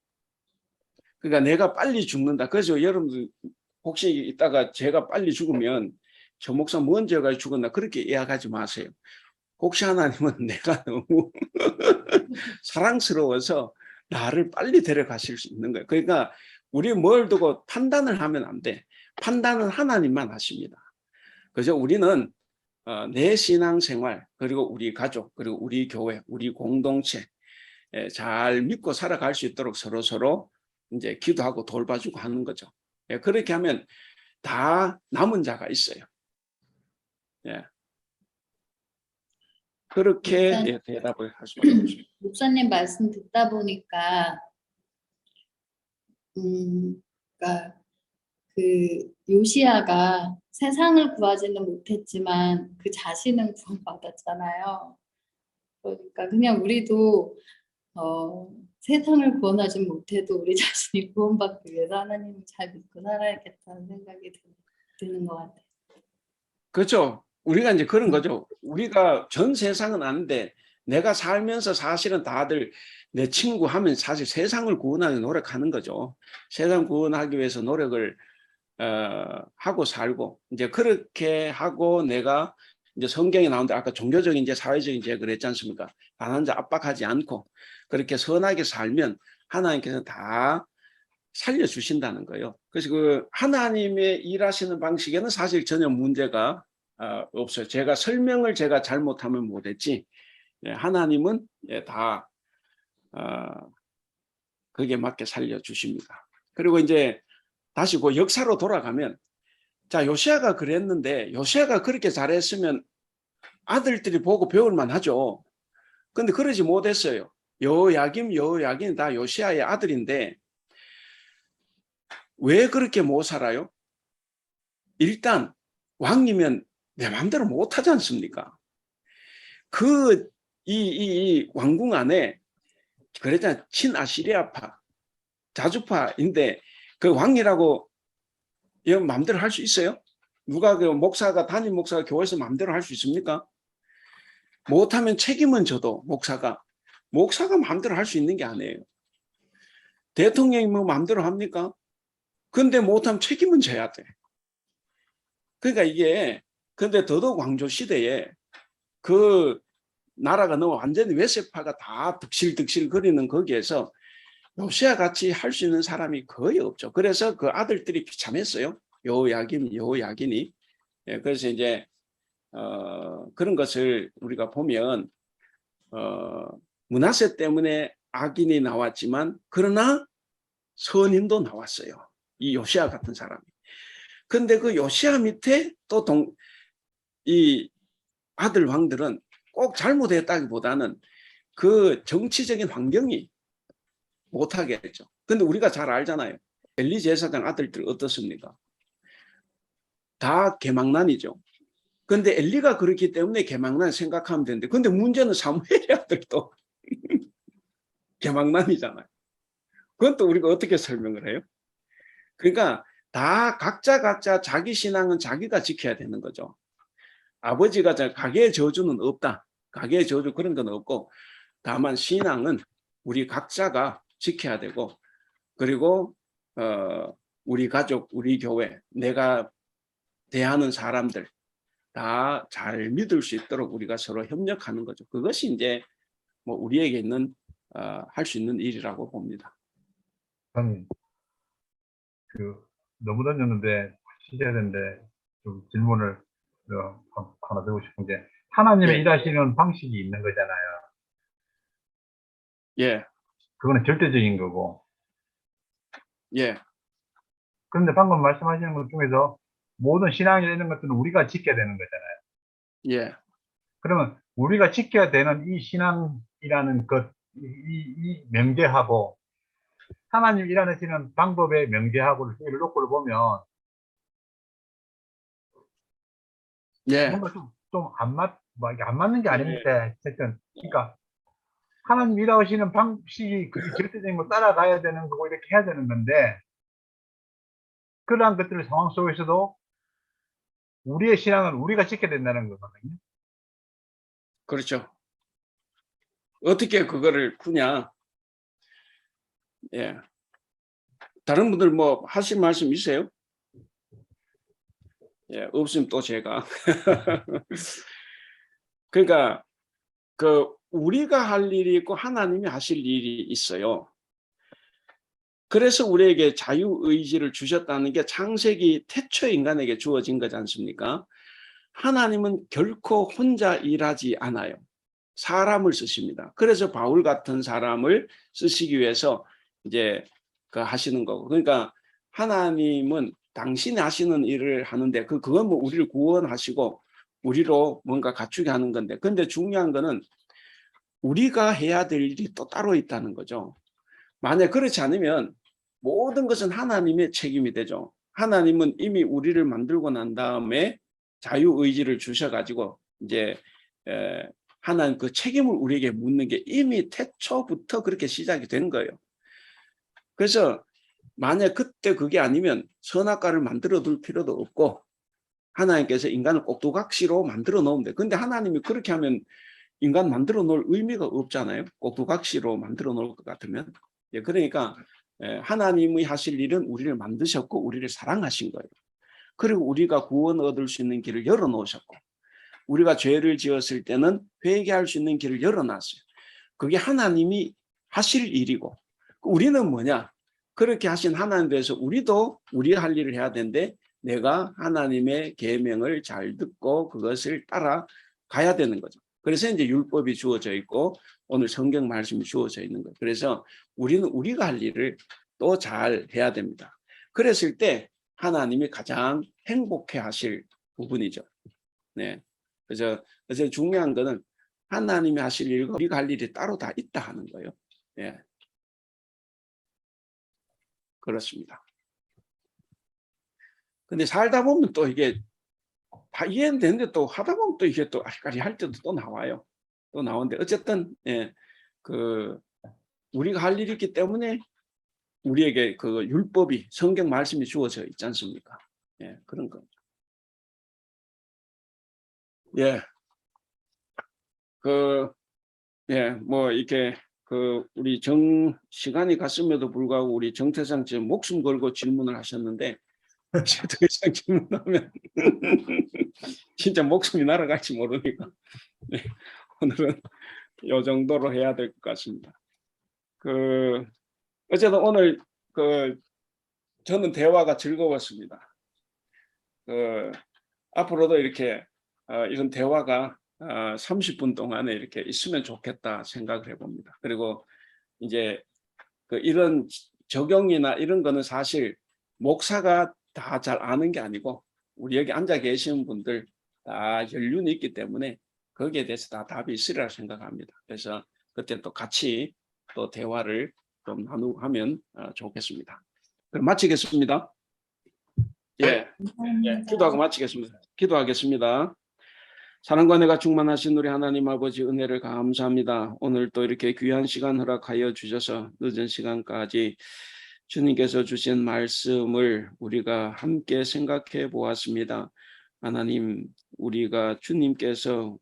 그러니까 내가 빨리 죽는다. 그래서 여러분들 혹시 이따가 제가 빨리 죽으면 저 목사 먼저 가 죽었나 그렇게 이해하지 마세요. 혹시 하나님은 내가 너무 사랑스러워서 나를 빨리 데려가실 수 있는 거예요. 그러니까 우리 뭘 두고 판단을 하면 안 돼. 판단은 하나님만 하십니다. 그죠? 우리는 내 신앙생활, 그리고 우리 가족, 그리고 우리 교회, 우리 공동체 잘 믿고 살아갈 수 있도록 서로 이제 기도하고 돌봐주고 하는 거죠. 그렇게 하면 다 남은 자가 있어요. 그렇게 대답을 할 수밖에 없습니다. 목사님 말씀 듣다 보니까 그러니까 그 요시야가 세상을 구하지는 못했지만 그 자신은 구원받았잖아요. 그러니까 그냥 우리도 세상을 구원하지 못해도 우리 자신이 구원받기 위해서 하나님을 잘 믿고 살아야겠다는 생각이 드는 것 같아요. 그렇죠. 우리가 이제 그런 거죠. 우리가 전 세상은 아는데 내가 살면서 사실은 다들 내 친구 하면 사실 세상을 구원하기 노력하는 거죠. 세상 구원하기 위해서 노력을 하고 살고 이제 그렇게 하고 내가 이제 성경에 나오는데 아까 종교적인 이제 사회적인 제약을 했지 않습니까? 다른 자 압박하지 않고 그렇게 선하게 살면 하나님께서 다 살려주신다는 거예요. 그래서 그 하나님의 일하시는 방식에는 사실 전혀 문제가 없어요. 제가 설명을 제가 잘못하면 못했지 하나님은 다 거기에 맞게 살려주십니다. 그리고 이제 다시 그 역사로 돌아가면 자 요시야가 그랬는데 요시야가 그렇게 잘했으면 아들들이 보고 배울만 하죠. 근데 그러지 못했어요. 여호야김 다 요시야의 아들인데 왜 그렇게 못 살아요? 일단 왕이면 내 마음대로 못 하지 않습니까? 이 왕궁 안에 그랬잖아요. 친아시리아파 자주파인데 그 왕이라고 마음대로 할 수 있어요? 누가 그 목사가 담임 목사가 교회에서 마음대로 할 수 있습니까? 못하면 책임은 져도 목사가 마음대로 할 수 있는 게 아니에요. 대통령이 뭐 마음대로 합니까? 근데 못하면 책임은 져야 돼. 그러니까 이게 근데 더더욱 왕조 시대에 그 나라가 너무 완전히 외세파가 다 득실득실 거리는 거기에서 요시야 같이 할 수 있는 사람이 거의 없죠. 그래서 그 아들들이 비참했어요. 여호야긴이. 그래서 이제 그런 것을 우리가 보면 므낫세 때문에 악인이 나왔지만 그러나 선인도 나왔어요. 이 요시야 같은 사람이. 근데 그 요시야 밑에 또 이 아들 왕들은 꼭 잘못했다기보다는 그 정치적인 환경이 못하게 했죠. 근데 우리가 잘 알잖아요. 엘리 제사장 아들들 어떻습니까? 다 개망난이죠. 근데 엘리가 그렇기 때문에 개망난 생각하면 되는데 근데 문제는 사무엘의 아들도 개망난이잖아요. 그건 또 우리가 어떻게 설명을 해요? 그러니까 다 각자 자기 신앙은 자기가 지켜야 되는 거죠. 아버지가 가계의 저주는 없다. 가계의 저주 그런 건 없고 다만 신앙은 우리 각자가 지켜야 되고 그리고 우리 가족, 우리 교회, 내가 대하는 사람들 다 잘 믿을 수 있도록 우리가 서로 협력하는 거죠. 그것이 이제 뭐 우리에게 있는 할 수 있는 일이라고 봅니다. 저는 너무 던졌는데 시켜야 되는데 좀 질문을 하나 드리고 싶은 게 하나님의 예. 일하시는 방식이 있는 거잖아요. 예, 그거는 절대적인 거고. 예, 그런데 방금 말씀하시는 것 중에서 모든 신앙이 되는 것들은 우리가 지켜야 되는 거잖아요. 예, 그러면 우리가 지켜야 되는 이 신앙이라는 것, 이 명제하고 하나님 일하시는 방법의 명제하고를 놓고 보면 예, 뭔가 좀 안 맞는 게 아닌데, 어쨌든, 그러니까 하나님 일하시는 방식이 그게 절대적인 거 따라가야 되는 거고 이렇게 해야 되는 건데 그러한 것들 상황 속에서도 우리의 신앙은 우리가 지켜야 된다는 거거든요. 그렇죠. 어떻게 그거를 푸냐? 예. 다른 분들 뭐 하실 말씀 있어요? 예, 없으면 또 제가. 그러니까 그 우리가 할 일이 있고 하나님이 하실 일이 있어요. 그래서 우리에게 자유의지를 주셨다는 게 창세기 태초 인간에게 주어진 거지 않습니까? 하나님은 결코 혼자 일하지 않아요. 사람을 쓰십니다. 그래서 바울 같은 사람을 쓰시기 위해서 이제 그 하시는 거고. 그러니까 하나님은 당신이 하시는 일을 하는데 그건 뭐 우리를 구원하시고 우리로 뭔가 갖추게 하는 건데. 근데 중요한 거는 우리가 해야 될 일이 또 따로 있다는 거죠. 만약 그렇지 않으면 모든 것은 하나님의 책임이 되죠. 하나님은 이미 우리를 만들고 난 다음에 자유의지를 주셔가지고 이제 하나님 그 책임을 우리에게 묻는 게 이미 태초부터 그렇게 시작이 된 거예요. 그래서 만약 그때 그게 아니면 선악과를 만들어 둘 필요도 없고 하나님께서 인간을 꼭두각시로 만들어 놓으면 돼. 근데 하나님이 그렇게 하면 인간 만들어 놓을 의미가 없잖아요. 꼭두각시로 만들어 놓을 것 같으면. 예, 그러니까 하나님이 하실 일은 우리를 만드셨고 우리를 사랑하신 거예요. 그리고 우리가 구원 얻을 수 있는 길을 열어놓으셨고 우리가 죄를 지었을 때는 회개할 수 있는 길을 열어놨어요. 그게 하나님이 하실 일이고 우리는 뭐냐? 그렇게 하신 하나님에 대해서 우리도 우리 할 일을 해야 되는데 내가 하나님의 계명을 잘 듣고 그것을 따라가야 되는 거죠. 그래서 이제 율법이 주어져 있고 오늘 성경 말씀이 주어져 있는 거예요. 그래서 우리는 우리가 할 일을 또 잘 해야 됩니다. 그랬을 때 하나님이 가장 행복해 하실 부분이죠. 네. 그래서 중요한 거는 하나님이 하실 일과 우리가 할 일이 따로 다 있다 하는 거예요. 예. 그렇습니다. 근데 살다 보면 또 이게 다 이해는 되는데 또 하다 보면 또 이게 또 아리까리 할 때도 또 나와요. 또 나오는데 어쨌든 예. 그 우리가 할 일이 있기 때문에 우리에게 그 율법이 성경 말씀이 주어져 있지 않습니까? 예, 그런 거. 예. 예, 뭐 이렇게 우리 시간이 갔음에도 불구하고 우리 정태상 지금 목숨 걸고 질문을 하셨는데 이제 더 이상 질문하면 진짜 목숨이 날아갈지 모르니까 네, 오늘은 이 정도로 해야 될 것 같습니다. 어쨌든 오늘 저는 대화가 즐거웠습니다. 앞으로도 이렇게 이런 대화가 30분 동안에 이렇게 있으면 좋겠다 생각을 해봅니다. 그리고 이제 이런 적용이나 이런 거는 사실 목사가 다 잘 아는 게 아니고 우리 여기 앉아 계시는 분들 다 연륜이 있기 때문에 거기에 대해서 다 답이 있으리라 생각합니다. 그래서 그때 또 같이 또 대화를 좀 나누고 하면 좋겠습니다. 그럼 마치겠습니다. 예, 기도하고 마치겠습니다. 기도하겠습니다. 사랑과 은혜가 충만하신 우리 하나님 아버지 은혜를 감사합니다. 오늘 또 이렇게 귀한 시간 허락하여 주셔서 늦은 시간까지 주님께서 주신 말씀을 우리가 함께 생각해 보았습니다. 하나님, 우리가 주님께서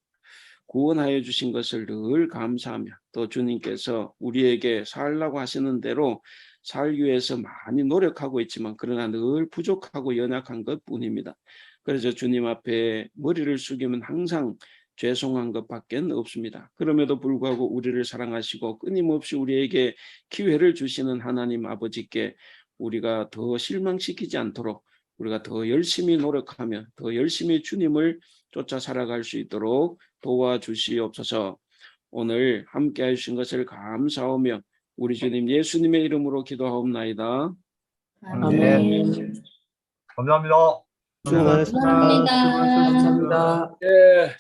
구원하여 주신 것을 늘 감사하며 또 주님께서 우리에게 살라고 하시는 대로 살기 위해서 많이 노력하고 있지만 그러나 늘 부족하고 연약한 것뿐입니다. 그래서 주님 앞에 머리를 숙이면 항상 죄송한 것밖에 없습니다. 그럼에도 불구하고 우리를 사랑하시고 끊임없이 우리에게 기회를 주시는 하나님 아버지께 우리가 더 실망시키지 않도록 우리가 더 열심히 노력하며 더 열심히 주님을 쫓아 살아갈 수 있도록 도와주시옵소서. 오늘 함께 해주신 것을 감사하며 우리 주님 예수님의 이름으로 기도하옵나이다. 아멘. 감사합니다. 수고 많으셨습니다. 감사합니다. 감사합니다. 예.